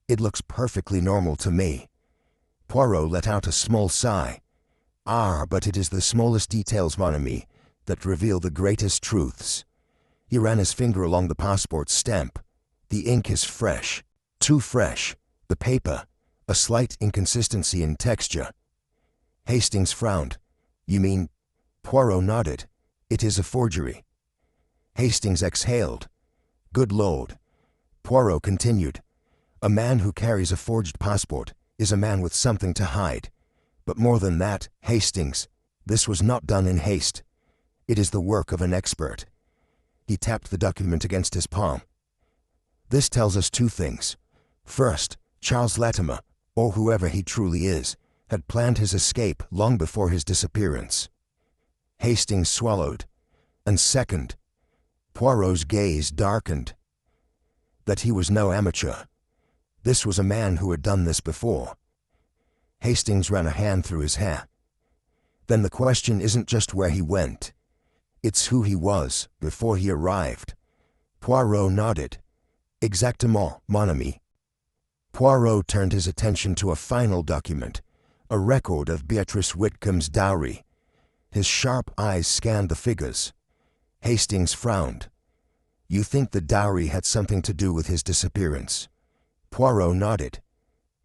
It looks perfectly normal to me. Poirot let out a small sigh. But it is the smallest details, mon ami, that reveal the greatest truths. He ran his finger along the passport stamp. The ink is fresh. Too fresh. The paper, a slight inconsistency in texture. Hastings frowned. You mean? Poirot nodded. It is a forgery. Hastings exhaled. Good Lord. Poirot continued. A man who carries a forged passport is a man with something to hide. But more than that, Hastings, this was not done in haste. It is the work of an expert. He tapped the document against his palm. This tells us two things. First, Charles Latimer, or whoever he truly is, had planned his escape long before his disappearance. Hastings swallowed. And second, Poirot's gaze darkened. That he was no amateur. This was a man who had done this before. Hastings ran a hand through his hair. Then the question isn't just where he went. It's who he was before he arrived. Poirot nodded. Exactement, mon ami. Poirot turned his attention to a final document, a record of Beatrice Whitcomb's dowry. His sharp eyes scanned the figures. Hastings frowned. You think the dowry had something to do with his disappearance? Poirot nodded.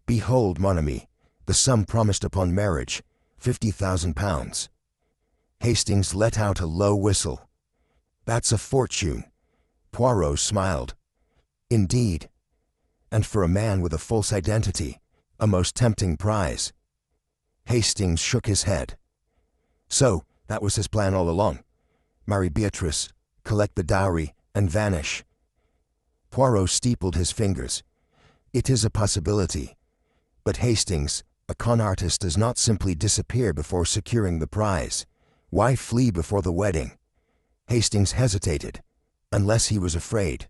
Behold, mon ami, the sum promised upon marriage, £50,000. Hastings let out a low whistle. That's a fortune. Poirot smiled. Indeed. And for a man with a false identity, a most tempting prize. Hastings shook his head. So, that was his plan all along. Marry Beatrice, collect the dowry, and vanish. Poirot steepled his fingers. It is a possibility. But Hastings, a con artist, does not simply disappear before securing the prize. Why flee before the wedding? Hastings hesitated. Unless he was afraid.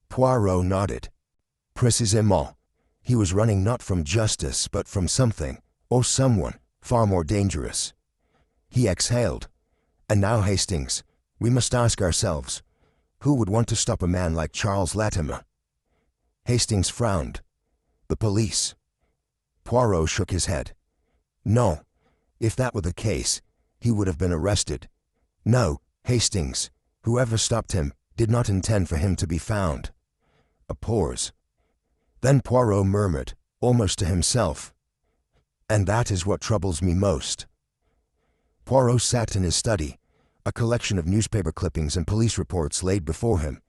Poirot nodded. Précisément. He was running not from justice, but from something, or someone, far more dangerous. He exhaled. And now, Hastings, we must ask ourselves, who would want to stop a man like Charles Latimer? Hastings frowned. The police. Poirot shook his head. No. If that were the case, he would have been arrested. No, Hastings, whoever stopped him, did not intend for him to be found. A pause. Then Poirot murmured, almost to himself. And that is what troubles me most. Poirot sat in his study, a collection of newspaper clippings and police reports laid before him.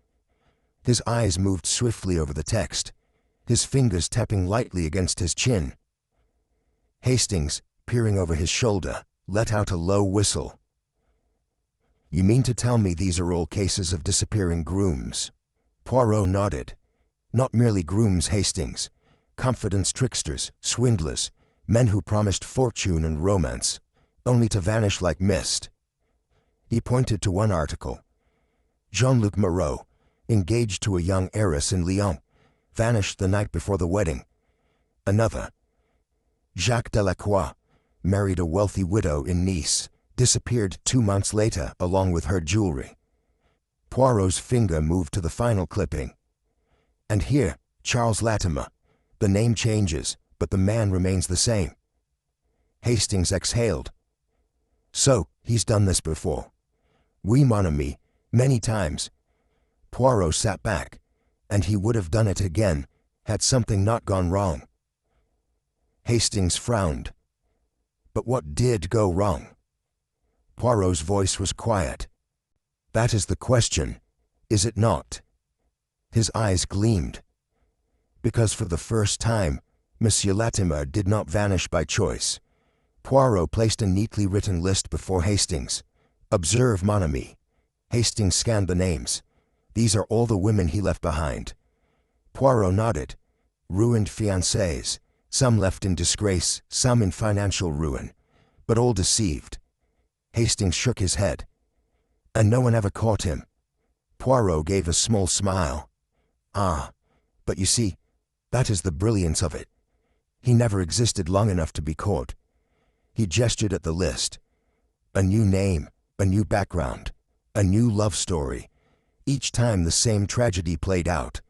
His eyes moved swiftly over the text, his fingers tapping lightly against his chin. Hastings, peering over his shoulder, let out a low whistle. "You mean to tell me these are all cases of disappearing grooms?" Poirot nodded. "Not merely grooms, Hastings. Confidence tricksters, swindlers, men who promised fortune and romance, only to vanish like mist." He pointed to one article. "Jean-Luc Moreau, engaged to a young heiress in Lyon, vanished the night before the wedding." Another. "Jacques Delacroix, married a wealthy widow in Nice, disappeared 2 months later along with her jewelry." Poirot's finger moved to the final clipping. "And here, Charles Latimer. The name changes, but the man remains the same." Hastings exhaled. "So, he's done this before." "Oui, mon ami, many times." Poirot sat back, and he would have done it again, had something not gone wrong. Hastings frowned. "But what did go wrong?" Poirot's voice was quiet. "That is the question, is it not?" His eyes gleamed. "Because for the first time, Monsieur Latimer did not vanish by choice." Poirot placed a neatly written list before Hastings. "Observe, mon ami." Hastings scanned the names. "These are all the women he left behind." Poirot nodded. "Ruined fiancées, some left in disgrace, some in financial ruin, but all deceived." Hastings shook his head. "And no one ever caught him?" Poirot gave a small smile. "Ah, but you see, that is the brilliance of it. He never existed long enough to be caught." He gestured at the list. "A new name, a new background, a new love story. Each time the same tragedy played out,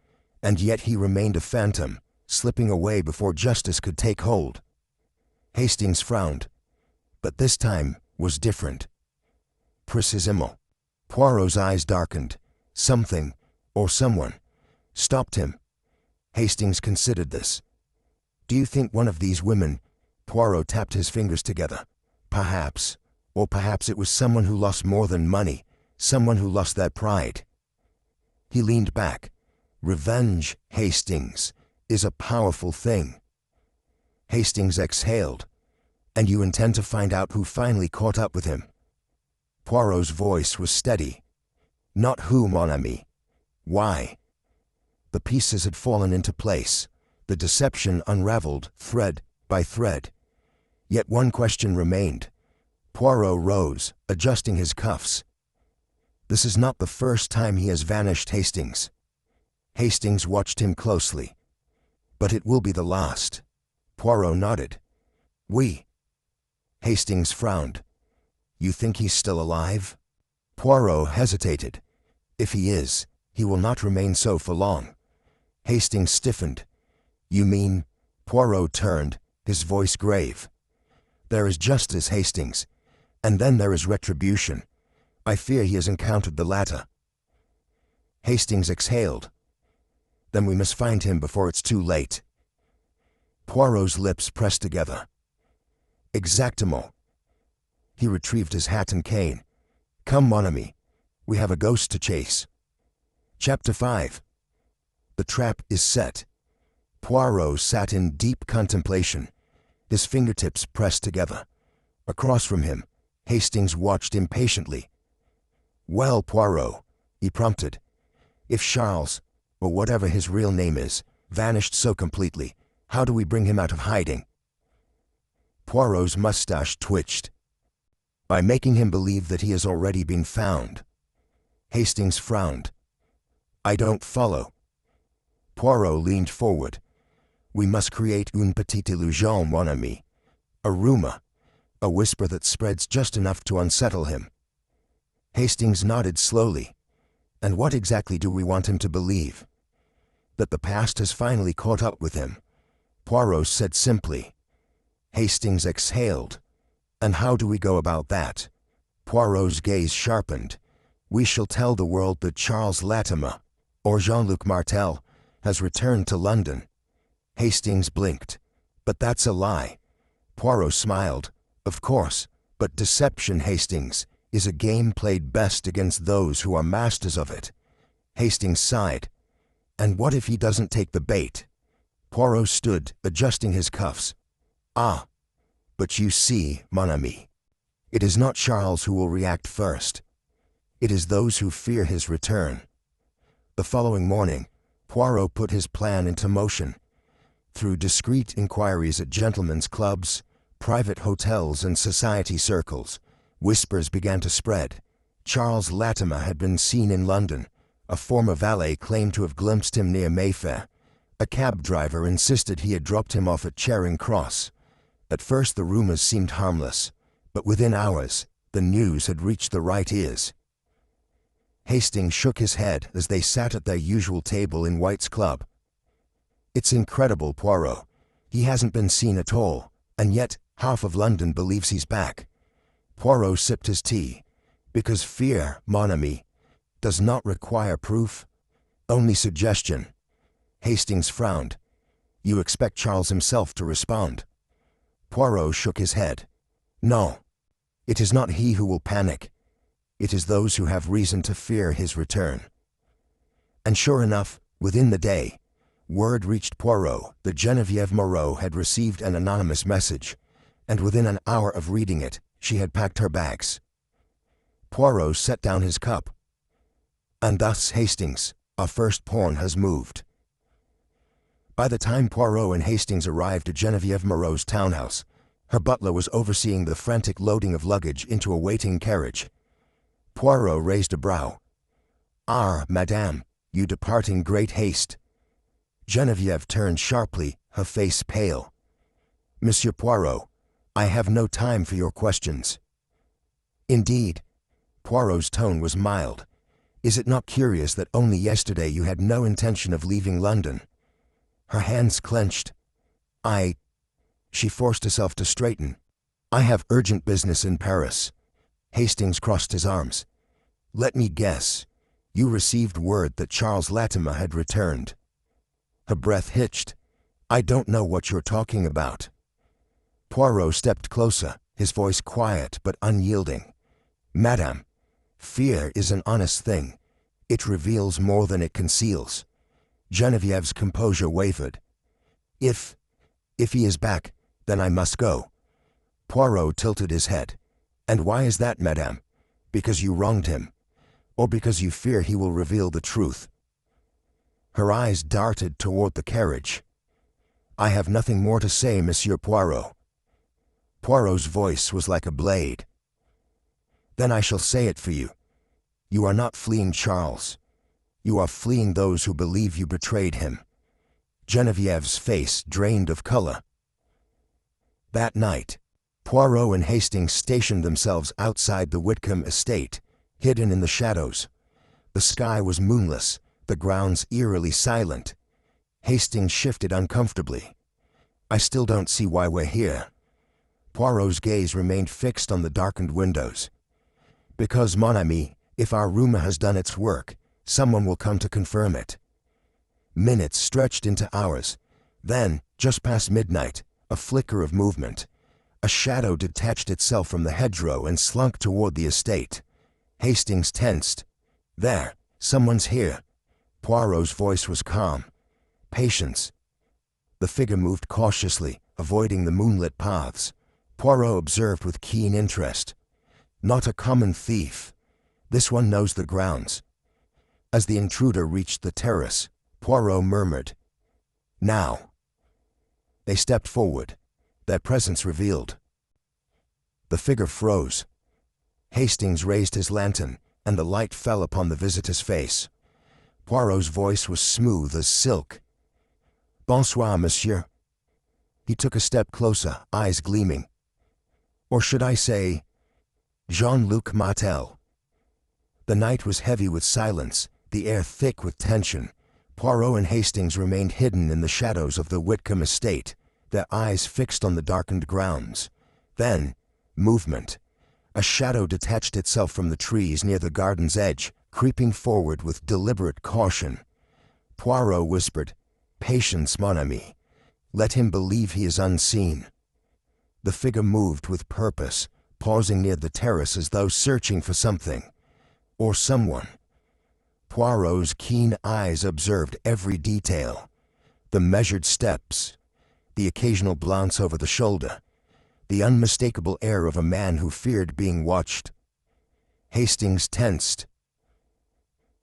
and yet he remained a phantom, slipping away before justice could take hold." Hastings frowned. "But this time was different." "Precisement." Poirot's eyes darkened. Something, or someone, stopped him. Hastings considered this. "Do you think one of these women—" Poirot tapped his fingers together. "Perhaps, or perhaps it was someone who lost more than money, someone who lost their pride." He leaned back. "Revenge, Hastings, is a powerful thing." Hastings exhaled. "And you intend to find out who finally caught up with him?" Poirot's voice was steady. "Not who, mon ami. Why?" The pieces had fallen into place, the deception unraveled thread by thread. Yet one question remained. Poirot rose, adjusting his cuffs. "This is not the first time he has vanished, Hastings." Hastings watched him closely. "But it will be the last." Poirot nodded. "Oui." Hastings frowned. "You think he's still alive?" Poirot hesitated. "If he is, he will not remain so for long." Hastings stiffened. "You mean—" Poirot turned, his voice grave. "There is justice, Hastings, and then there is retribution. I fear he has encountered the latter." Hastings exhaled. "Then we must find him before it's too late." Poirot's lips pressed together. "Exactement." He retrieved his hat and cane. "Come, mon ami, we have a ghost to chase." Chapter 5. The trap is set. Poirot sat in deep contemplation, his fingertips pressed together. Across from him, Hastings watched impatiently. "Well, Poirot," he prompted, "if Charles, or whatever his real name is, vanished so completely, how do we bring him out of hiding?" Poirot's mustache twitched. "By making him believe that he has already been found." Hastings frowned. "I don't follow." Poirot leaned forward. "We must create une petite illusion, mon ami. A rumor, a whisper that spreads just enough to unsettle him." Hastings nodded slowly. "And what exactly do we want him to believe?" "That the past has finally caught up with him," Poirot said simply. Hastings exhaled. "And how do we go about that?" Poirot's gaze sharpened. "We shall tell the world that Charles Latimer, or Jean-Luc Martell, has returned to London." Hastings blinked. "But that's a lie." Poirot smiled. "Of course, but deception, Hastings, is a game played best against those who are masters of it." Hastings sighed. "And what if he doesn't take the bait?" Poirot stood, adjusting his cuffs. "Ah, But you see, mon ami, it is not Charles who will react first. It is those who fear his return. The following morning, Poirot put his plan into motion. Through discreet inquiries at gentlemen's clubs, private hotels and society circles, whispers began to spread. Charles Latimer had been seen in London. A former valet claimed to have glimpsed him near Mayfair. A cab driver insisted he had dropped him off at Charing Cross. At first the rumors seemed harmless, but within hours, the news had reached the right ears. Hastings shook his head as they sat at their usual table in White's Club. It's incredible, Poirot. He hasn't been seen at all, and yet half of London believes he's back. Poirot sipped his tea. Because fear, mon ami, does not require proof, only suggestion. Hastings frowned. You expect Charles himself to respond? Poirot shook his head. No, it is not he who will panic. It is those who have reason to fear his return. And sure enough, within the day, word reached Poirot that Geneviève Moreau had received an anonymous message, and within an hour of reading it, she had packed her bags. Poirot set down his cup. And thus, Hastings, our first pawn has moved. By the time Poirot and Hastings arrived at Geneviève Moreau's townhouse, her butler was overseeing the frantic loading of luggage into a waiting carriage. Poirot raised a brow. Ah, madame, you depart in great haste. Geneviève turned sharply, her face pale. Monsieur Poirot, I have no time for your questions. Indeed. Poirot's tone was mild. Is it not curious that only yesterday you had no intention of leaving London? Her hands clenched. She forced herself to straighten. I have urgent business in Paris. Hastings crossed his arms. Let me guess. You received word that Charles Latimer had returned. Her breath hitched. I don't know what you're talking about. Poirot stepped closer, his voice quiet but unyielding. Madame, fear is an honest thing. It reveals more than it conceals. Geneviève's composure wavered. If he is back, then I must go. Poirot tilted his head. And why is that, madame? Because you wronged him? Or because you fear he will reveal the truth? Her eyes darted toward the carriage. I have nothing more to say, Monsieur Poirot. Poirot's voice was like a blade. Then I shall say it for you. You are not fleeing Charles. You are fleeing those who believe you betrayed him. Geneviève's face drained of color. That night, Poirot and Hastings stationed themselves outside the Whitcomb estate, hidden in the shadows. The sky was moonless, the grounds eerily silent. Hastings shifted uncomfortably. I still don't see why we're here. Poirot's gaze remained fixed on the darkened windows. Because, mon ami, if our rumor has done its work, someone will come to confirm it. Minutes stretched into hours. Then, just past midnight, a flicker of movement. A shadow detached itself from the hedgerow and slunk toward the estate. Hastings tensed. There, someone's here. Poirot's voice was calm. Patience. The figure moved cautiously, avoiding the moonlit paths. Poirot observed with keen interest. Not a common thief. This one knows the grounds. As the intruder reached the terrace, Poirot murmured, Now. They stepped forward, their presence revealed. The figure froze. Hastings raised his lantern, and the light fell upon the visitor's face. Poirot's voice was smooth as silk. Bonsoir, monsieur. He took a step closer, eyes gleaming. Or should I say, Jean-Luc Martell. The night was heavy with silence, the air thick with tension. Poirot and Hastings remained hidden in the shadows of the Whitcomb estate, their eyes fixed on the darkened grounds. Then, movement. A shadow detached itself from the trees near the garden's edge, creeping forward with deliberate caution. Poirot whispered, Patience, mon ami. Let him believe he is unseen. The figure moved with purpose, pausing near the terrace as though searching for something. Or someone. Poirot's keen eyes observed every detail. The measured steps, the occasional glance over the shoulder, the unmistakable air of a man who feared being watched. Hastings tensed.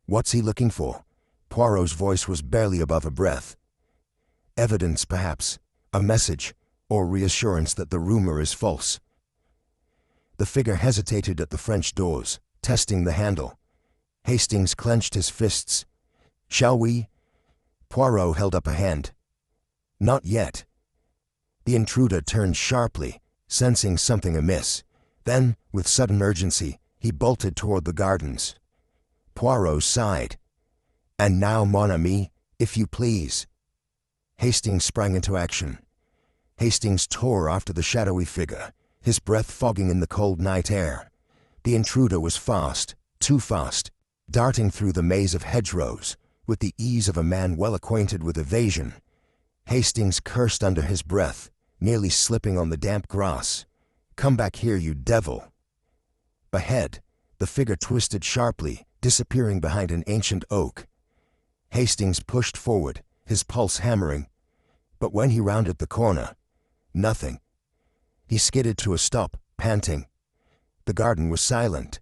"What's he looking for?" Poirot's voice was barely above a breath. "Evidence, perhaps. A message, or reassurance that the rumor is false." The figure hesitated at the French doors, testing the handle. Hastings clenched his fists. "Shall we?" Poirot held up a hand. "Not yet." The intruder turned sharply, sensing something amiss. Then, with sudden urgency, he bolted toward the gardens. Poirot sighed. "And now, mon ami, if you please." Hastings sprang into action. Hastings tore after the shadowy figure, his breath fogging in the cold night air. The intruder was fast, too fast, darting through the maze of hedgerows, with the ease of a man well acquainted with evasion. Hastings cursed under his breath, nearly slipping on the damp grass. "Come back here, you devil!" Ahead, the figure twisted sharply, disappearing behind an ancient oak. Hastings pushed forward, his pulse hammering. But when he rounded the corner, nothing. He skidded to a stop, panting. The garden was silent.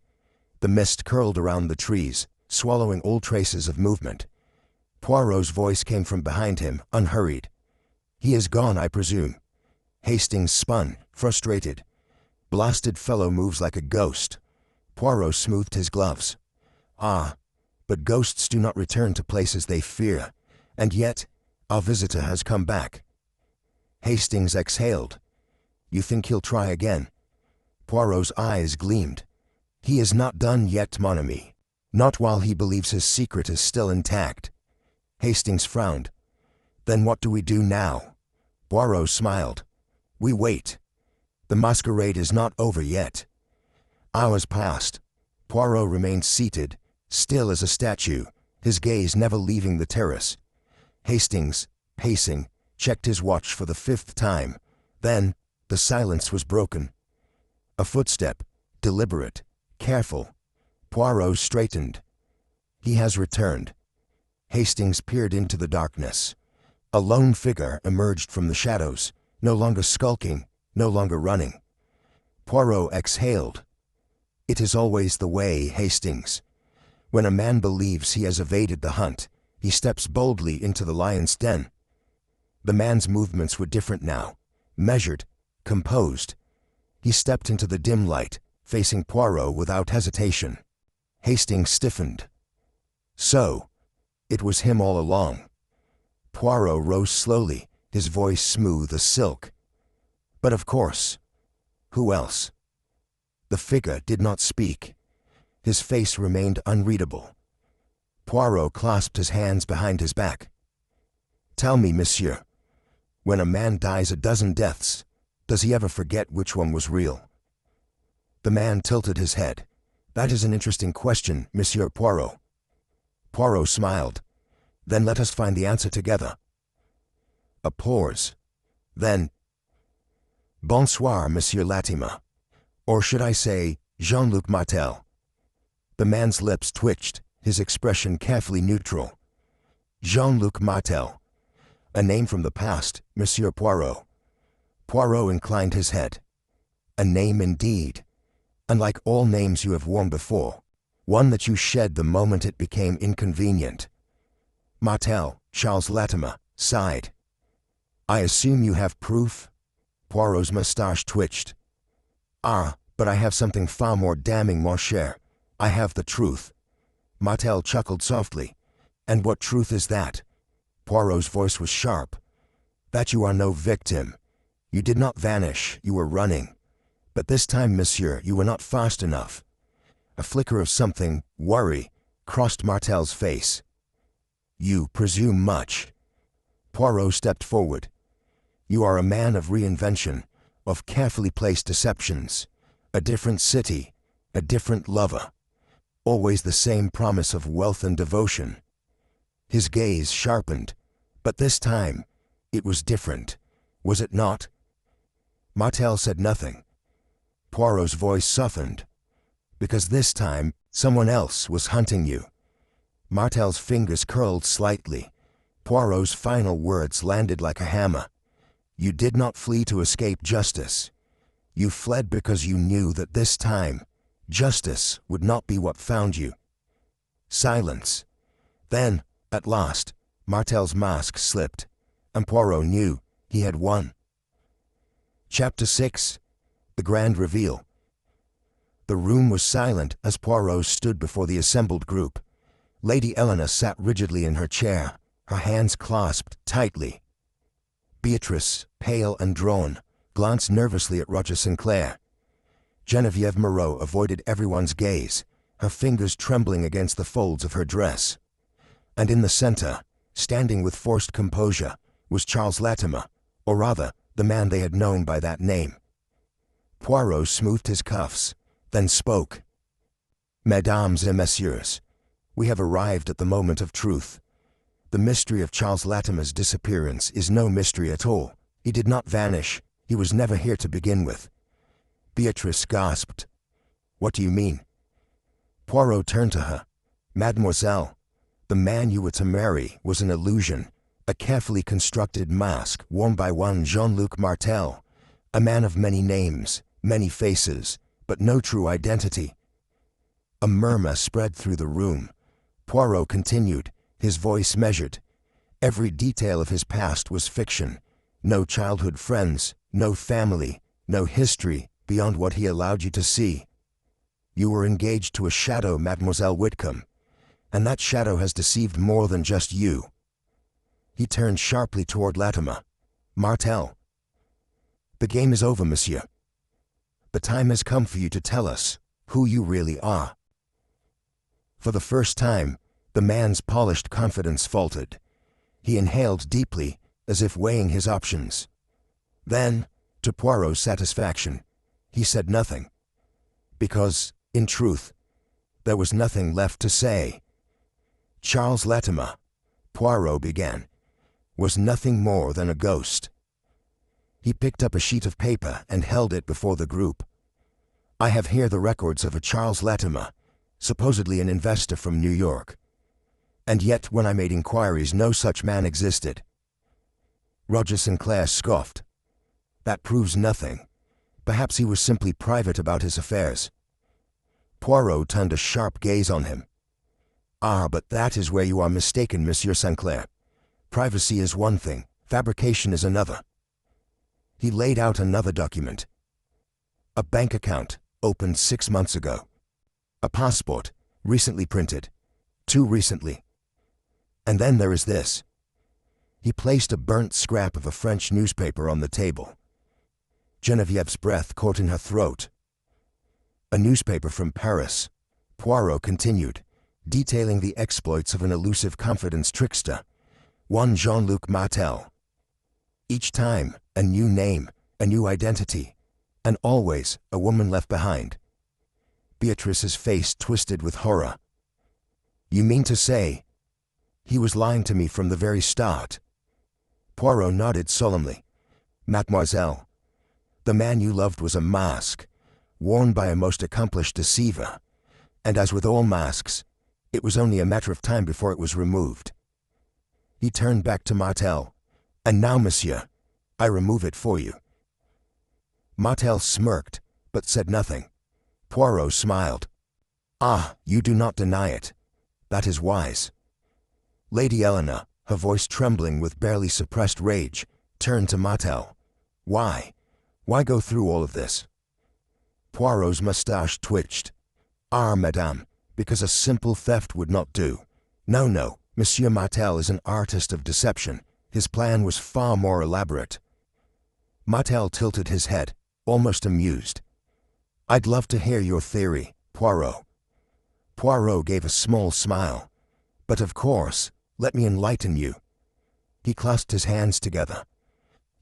The mist curled around the trees, swallowing all traces of movement. Poirot's voice came from behind him, unhurried. "He is gone, I presume." Hastings spun, frustrated. "Blasted fellow moves like a ghost." Poirot smoothed his gloves. "Ah, but ghosts do not return to places they fear. And yet, our visitor has come back." Hastings exhaled. "You think he'll try again?" Poirot's eyes gleamed. "He is not done yet, mon ami. Not while he believes his secret is still intact." Hastings frowned. "Then what do we do now?" Poirot smiled. "We wait. The masquerade is not over yet." Hours passed. Poirot remained seated, still as a statue, his gaze never leaving the terrace. Hastings, pacing, checked his watch for the 5th time. Then, the silence was broken. A footstep, deliberate, careful. Poirot straightened. "He has returned." Hastings peered into the darkness. A lone figure emerged from the shadows, no longer skulking, no longer running. Poirot exhaled. "It is always the way, Hastings. When a man believes he has evaded the hunt, he steps boldly into the lion's den." The man's movements were different now, measured, composed. He stepped into the dim light, facing Poirot without hesitation. Hastings stiffened. "So, it was him all along." Poirot rose slowly, his voice smooth as silk. "But of course. Who else?" The figure did not speak. His face remained unreadable. Poirot clasped his hands behind his back. "Tell me, monsieur, when a man dies a dozen deaths, does he ever forget which one was real?" The man tilted his head. "That is an interesting question, Monsieur Poirot." Poirot smiled. "Then let us find the answer together." A pause. Then, "Bonsoir, Monsieur Latimer. Or should I say, Jean-Luc Martell?" The man's lips twitched, his expression carefully neutral. "Jean-Luc Martell. A name from the past, Monsieur Poirot." Poirot inclined his head. "A name indeed. Unlike all names you have worn before. One that you shed the moment it became inconvenient." Martell, Charles Latimer, sighed. "I assume you have proof?" Poirot's moustache twitched. "Ah, but I have something far more damning, mon cher. I have the truth." Martell chuckled softly. "And what truth is that?" Poirot's voice was sharp. "That you are no victim. You did not vanish, you were running. But this time, monsieur, you were not fast enough." A flicker of something, worry, crossed Martell's face. "You presume much." Poirot stepped forward. "You are a man of reinvention, of carefully placed deceptions. A different city, a different lover. Always the same promise of wealth and devotion." His gaze sharpened. "But this time, it was different, was it not?" Martell said nothing. Poirot's voice softened. "Because this time, someone else was hunting you." Martell's fingers curled slightly. Poirot's final words landed like a hammer. "You did not flee to escape justice. You fled because you knew that this time, justice would not be what found you. Silence. Then, at last, Martell's mask slipped, and Poirot knew he had won. Chapter 6. The Grand Reveal. The room was silent as Poirot stood before the assembled group. Lady Eleanor sat rigidly in her chair, her hands clasped tightly. Beatrice, pale and drawn, glanced nervously at Roger Sinclair. Geneviève Moreau avoided everyone's gaze, her fingers trembling against the folds of her dress. And in the center, standing with forced composure, was Charles Latimer, or rather, the man they had known by that name. Poirot smoothed his cuffs, then spoke. "Mesdames et messieurs, we have arrived at the moment of truth. The mystery of Charles Latimer's disappearance is no mystery at all. He did not vanish. He was never here to begin with." Beatrice gasped. "What do you mean?" Poirot turned to her. "Mademoiselle, the man you were to marry was an illusion, a carefully constructed mask worn by one Jean-Luc Martell, a man of many names, many faces, but no true identity." A murmur spread through the room. Poirot continued, his voice measured. Every detail of his past was fiction. No childhood friends, no family, no history beyond what he allowed you to see. You were engaged to a shadow, Mademoiselle Whitcomb, and that shadow has deceived more than just you. He turned sharply toward Latimer. "Martell." "The game is over, monsieur. The time has come for you to tell us who you really are." For the first time, the man's polished confidence faltered. He inhaled deeply, as if weighing his options. Then, to Poirot's satisfaction, he said nothing. Because, in truth, there was nothing left to say. Charles Latimer, Poirot began, was nothing more than a ghost. He picked up a sheet of paper and held it before the group. "I have here the records of a Charles Latimer, supposedly an investor from New York. And yet, when I made inquiries, no such man existed." Roger Sinclair scoffed. "That proves nothing. Perhaps he was simply private about his affairs." Poirot turned a sharp gaze on him. "Ah, but that is where you are mistaken, Monsieur Sinclair. Privacy is one thing, fabrication is another." He laid out another document. "A bank account, opened 6 months ago. A passport, recently printed. Too recently. And then there is this." He placed a burnt scrap of a French newspaper on the table. Genevieve's breath caught in her throat. "A newspaper from Paris," Poirot continued, detailing the exploits of an elusive confidence trickster, one Jean-Luc Martell. Each time, a new name, a new identity, and always a woman left behind. Beatrice's face twisted with horror. "You mean to say he was lying to me from the very start?" Poirot nodded solemnly. "Mademoiselle, the man you loved was a mask, worn by a most accomplished deceiver, and as with all masks, it was only a matter of time before it was removed." He turned back to Martell. "And now, monsieur, I remove it for you." Martell smirked, but said nothing. Poirot smiled. "Ah, you do not deny it. That is wise." Lady Eleanor, her voice trembling with barely suppressed rage, turned to Martell. "Why? Why go through all of this?" Poirot's mustache twitched. "Ah, madame, because a simple theft would not do. No, no, Monsieur Martell is an artist of deception. His plan was far more elaborate." Martell tilted his head, almost amused. "I'd love to hear your theory, Poirot." Poirot gave a small smile. "But of course, let me enlighten you." He clasped his hands together.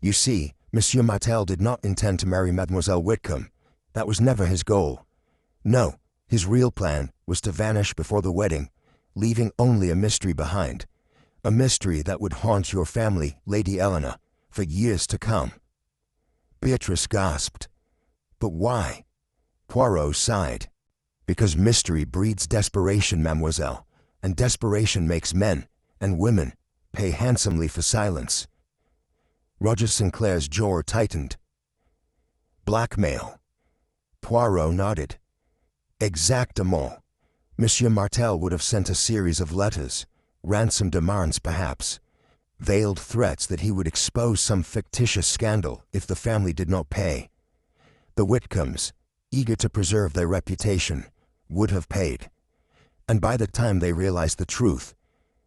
"You see, Monsieur Martell did not intend to marry Mademoiselle Whitcomb. That was never his goal. No, his real plan was to vanish before the wedding, leaving only a mystery behind. A mystery that would haunt your family, Lady Eleanor, for years to come." Beatrice gasped. "But why?" Poirot sighed. "Because mystery breeds desperation, mademoiselle, and desperation makes men, and women, pay handsomely for silence." Roger Sinclair's jaw tightened. Blackmail. Poirot nodded. Exactement. Monsieur Martell would have sent a series of letters, ransom demands perhaps, veiled threats that he would expose some fictitious scandal if the family did not pay. The Whitcombs, eager to preserve their reputation, would have paid. And by the time they realized the truth,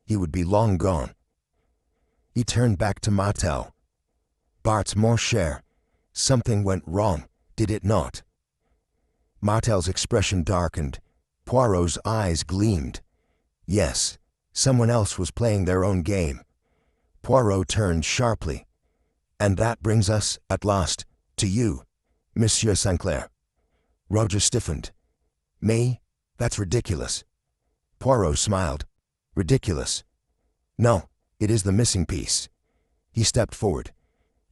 he would be long gone. He turned back to Martell. Bart, mon cher, something went wrong, did it not? Martell's expression darkened. Poirot's eyes gleamed. Yes, someone else was playing their own game. Poirot turned sharply. And that brings us, at last, to you, Monsieur Sinclair. Roger stiffened. Me? That's ridiculous. Poirot smiled. Ridiculous? No, it is the missing piece. He stepped forward.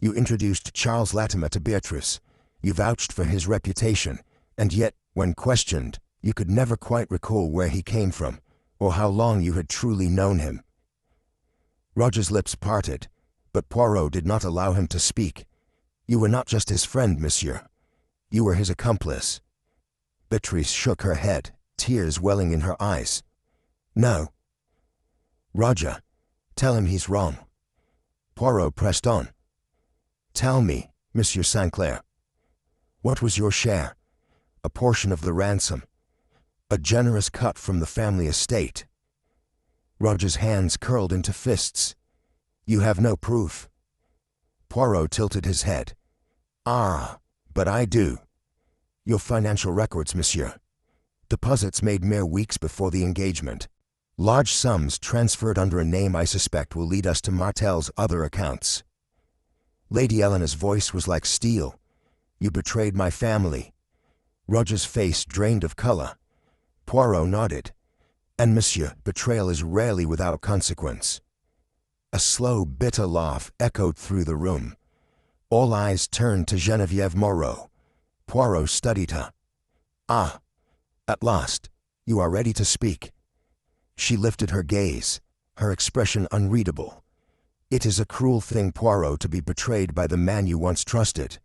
You introduced Charles Latimer to Beatrice. You vouched for his reputation, and yet, when questioned, you could never quite recall where he came from, or how long you had truly known him. Roger's lips parted, but Poirot did not allow him to speak. You were not just his friend, monsieur. You were his accomplice. Beatrice shook her head, tears welling in her eyes. No. Roger, tell him he's wrong. Poirot pressed on. Tell me, Monsieur Sinclair. What was your share? A portion of the ransom. A generous cut from the family estate. Roger's hands curled into fists. You have no proof. Poirot tilted his head. Ah, but I do. Your financial records, monsieur. Deposits made mere weeks before the engagement. Large sums transferred under a name I suspect will lead us to Martell's other accounts. Lady Eleanor's voice was like steel. You betrayed my family. Roger's face drained of color. Poirot nodded. And monsieur, betrayal is rarely without consequence. A slow, bitter laugh echoed through the room. All eyes turned to Geneviève Moreau. Poirot studied her. Ah, at last, you are ready to speak. She lifted her gaze, her expression unreadable. It is a cruel thing, Poirot, to be betrayed by the man you once trusted.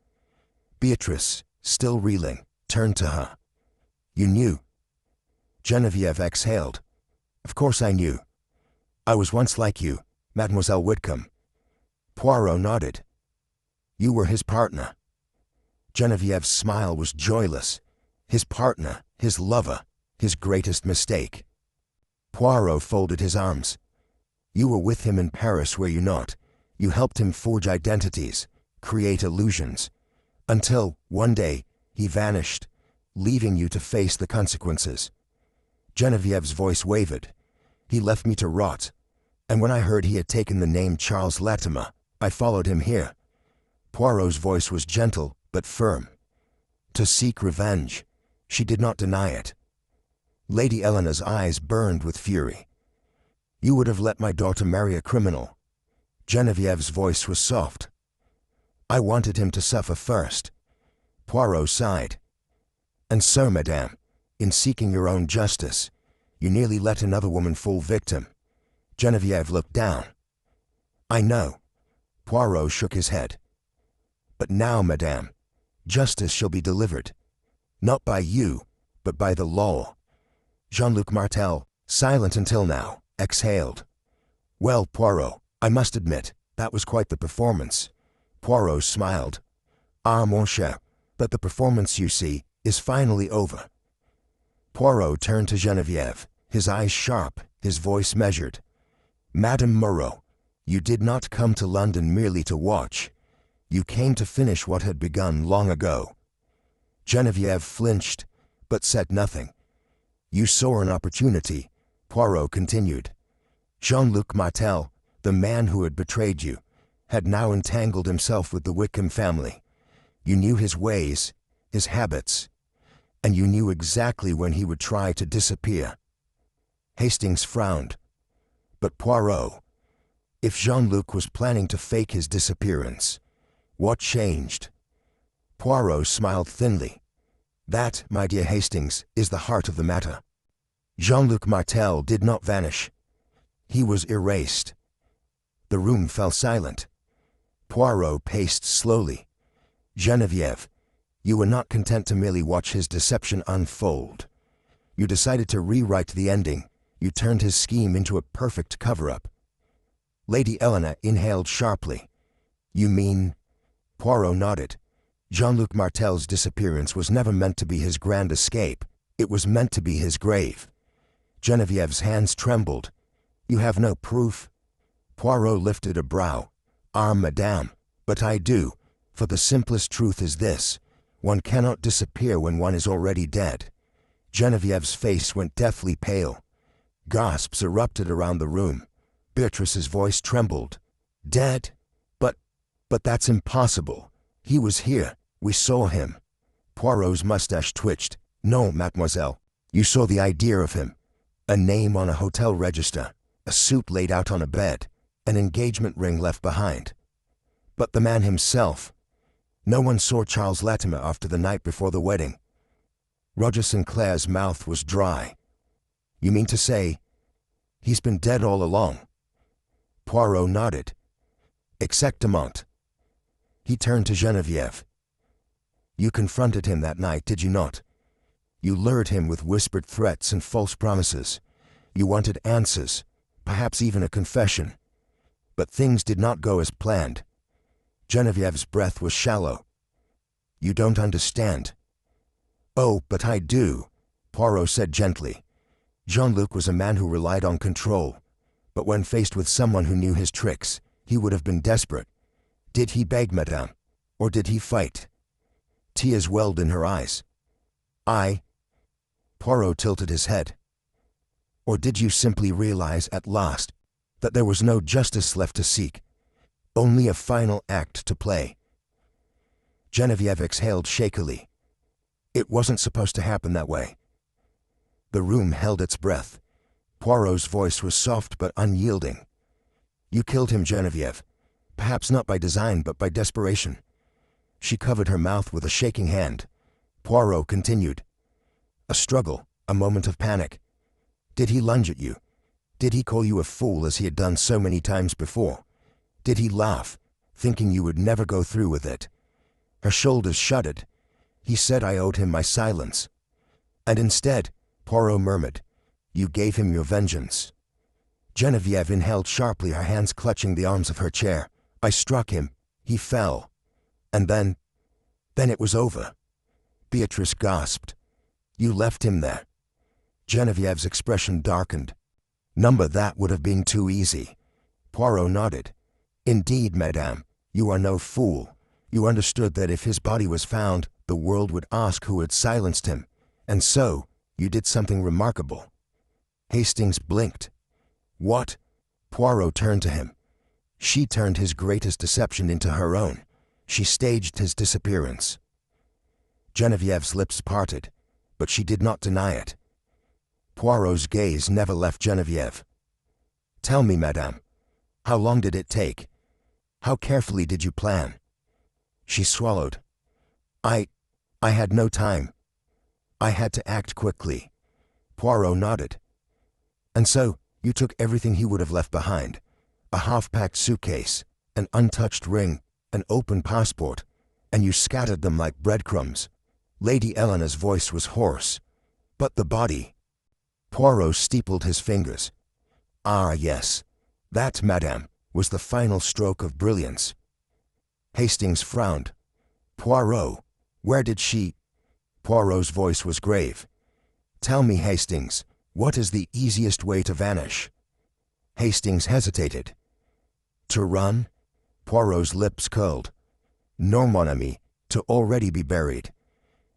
Beatrice, still reeling, turned to her. You knew. Geneviève exhaled. Of course I knew. I was once like you, Mademoiselle Whitcomb. Poirot nodded. You were his partner. Genevieve's smile was joyless. His partner, his lover, his greatest mistake. Poirot folded his arms. You were with him in Paris, were you not? You helped him forge identities, create illusions, until, one day, he vanished, leaving you to face the consequences. Genevieve's voice wavered. He left me to rot, and when I heard he had taken the name Charles Latimer, I followed him here. Poirot's voice was gentle but firm. To seek revenge. She did not deny it. Lady Eleanor's eyes burned with fury. You would have let my daughter marry a criminal. Genevieve's voice was soft. I wanted him to suffer first. Poirot sighed. And so, madame, in seeking your own justice, you nearly let another woman fall victim. Geneviève looked down. I know. Poirot shook his head. But now, madame, justice shall be delivered. Not by you, but by the law. Jean-Luc Martell, silent until now, exhaled. Well, Poirot, I must admit, that was quite the performance. Poirot smiled. Ah, mon cher, but the performance, you see, is finally over. Poirot turned to Geneviève, his eyes sharp, his voice measured. Madame Moreau, you did not come to London merely to watch. You came to finish what had begun long ago. Geneviève flinched, but said nothing. You saw an opportunity, Poirot continued. Jean-Luc Martell, the man who had betrayed you, had now entangled himself with the Wickham family. You knew his ways, his habits, and you knew exactly when he would try to disappear. Hastings frowned. But Poirot, if Jean-Luc was planning to fake his disappearance, what changed? Poirot smiled thinly. That, my dear Hastings, is the heart of the matter. Jean-Luc Martell did not vanish. He was erased. The room fell silent. Poirot paced slowly. Geneviève, You were not content to merely watch his deception unfold. You decided to rewrite the ending. You turned his scheme into a perfect cover-up. Lady Eleanor inhaled sharply. You mean? Poirot nodded. Jean-Luc Martel's disappearance was never meant to be his grand escape. It was meant to be his grave. Genevieve's hands trembled. You have no proof? Poirot lifted a brow. Ah, madame, but I do, for the simplest truth is this. One cannot disappear when one is already dead. Genevieve's face went deathly pale. Gasps erupted around the room. Beatrice's voice trembled. Dead? But that's impossible. He was here. We saw him. Poirot's mustache twitched. No, mademoiselle. You saw the idea of him. A name on a hotel register, a suit laid out on a bed, an engagement ring left behind. But the man himself. No one saw Charles Latimer after the night before the wedding. Roger Sinclair's mouth was dry. You mean to say, he's been dead all along? Poirot nodded. Exactement. He turned to Geneviève. You confronted him that night, did you not? You lured him with whispered threats and false promises. You wanted answers, perhaps even a confession. But things did not go as planned. Genevieve's breath was shallow. You don't understand. Oh, but I do, Poirot said gently. Jean-Luc was a man who relied on control, but when faced with someone who knew his tricks, he would have been desperate. Did he beg, madame, or did he fight? Tears welled in her eyes. Poirot tilted his head. Or did you simply realize at last that there was no justice left to seek, only a final act to play? Geneviève exhaled shakily. It wasn't supposed to happen that way. The room held its breath. Poirot's voice was soft but unyielding. You killed him, Geneviève. Perhaps not by design, but by desperation. She covered her mouth with a shaking hand. Poirot continued. A struggle, a moment of panic. Did he lunge at you? Did he call you a fool as he had done so many times before? Did he laugh, thinking you would never go through with it? Her shoulders shuddered. He said I owed him my silence. And instead, Poirot murmured, you gave him your vengeance. Geneviève inhaled sharply, her hands clutching the arms of her chair. I struck him. He fell. And then it was over. Beatrice gasped. You left him there. Genevieve's expression darkened. Number that would have been too easy. Poirot nodded. Indeed, madame, you are no fool. You understood that if his body was found, the world would ask who had silenced him. And so, you did something remarkable. Hastings blinked. What? Poirot turned to him. She turned his greatest deception into her own. She staged his disappearance. Genevieve's lips parted, but she did not deny it. Poirot's gaze never left Geneviève. Tell me, madame, how long did it take? How carefully did you plan? She swallowed. I had no time. I had to act quickly. Poirot nodded. And so, you took everything he would have left behind. A half-packed suitcase, an untouched ring, an open passport, and you scattered them like breadcrumbs. Lady Eleanor's voice was hoarse. But the body. Poirot steepled his fingers. Ah, yes. That, madame, was the final stroke of brilliance. Hastings frowned. Poirot, where did she... Poirot's voice was grave. Tell me, Hastings, what is the easiest way to vanish? Hastings hesitated. To run? Poirot's lips curled. No, mon ami, to already be buried.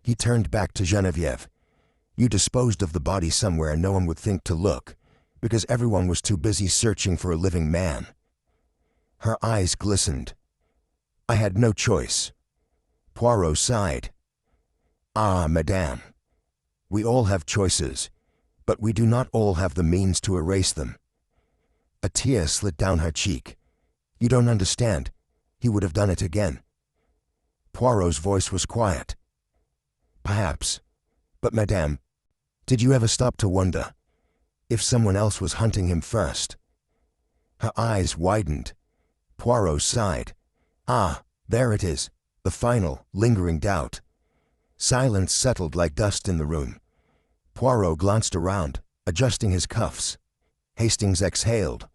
He turned back to Geneviève. You disposed of the body somewhere no one would think to look, because everyone was too busy searching for a living man. Her eyes glistened. I had no choice. Poirot sighed. Ah, madame. We all have choices, but we do not all have the means to erase them. A tear slid down her cheek. You don't understand. He would have done it again. Poirot's voice was quiet. Perhaps. But madame, did you ever stop to wonder if someone else was hunting him first? Her eyes widened. Poirot sighed. Ah, there it is, the final, lingering doubt. Silence settled like dust in the room. Poirot glanced around, adjusting his cuffs. Hastings exhaled.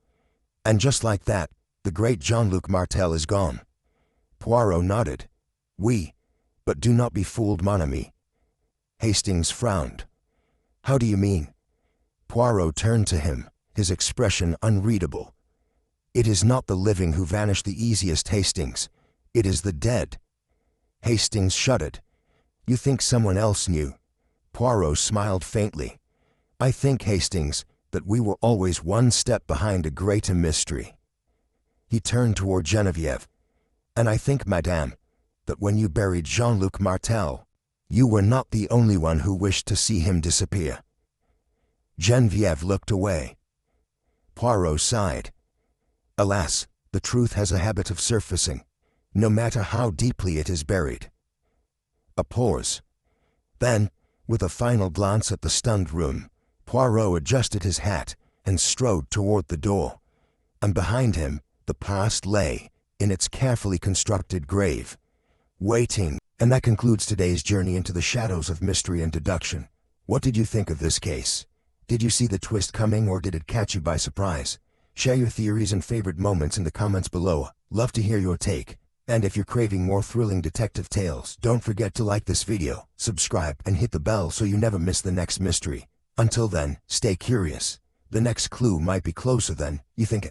And just like that, the great Jean-Luc Martell is gone. Poirot nodded. Oui, but do not be fooled, mon ami. Hastings frowned. How do you mean? Poirot turned to him, his expression unreadable. It is not the living who vanish the easiest, Hastings. It is the dead. Hastings shuddered. You think someone else knew? Poirot smiled faintly. I think, Hastings, that we were always one step behind a greater mystery. He turned toward Geneviève. And I think, madame, that when you buried Jean-Luc Martell, you were not the only one who wished to see him disappear. Geneviève looked away. Poirot sighed. Alas, the truth has a habit of surfacing, no matter how deeply it is buried. A pause. Then, with a final glance at the stunned room, Poirot adjusted his hat and strode toward the door. And behind him, the past lay, in its carefully constructed grave, waiting. And that concludes today's journey into the shadows of mystery and deduction. What did you think of this case? Did you see the twist coming, or did it catch you by surprise? Share your theories and favorite moments in the comments below. Love to hear your take. And if you're craving more thrilling detective tales, don't forget to like this video, subscribe, and hit the bell so you never miss the next mystery. Until then, stay curious. The next clue might be closer than you think.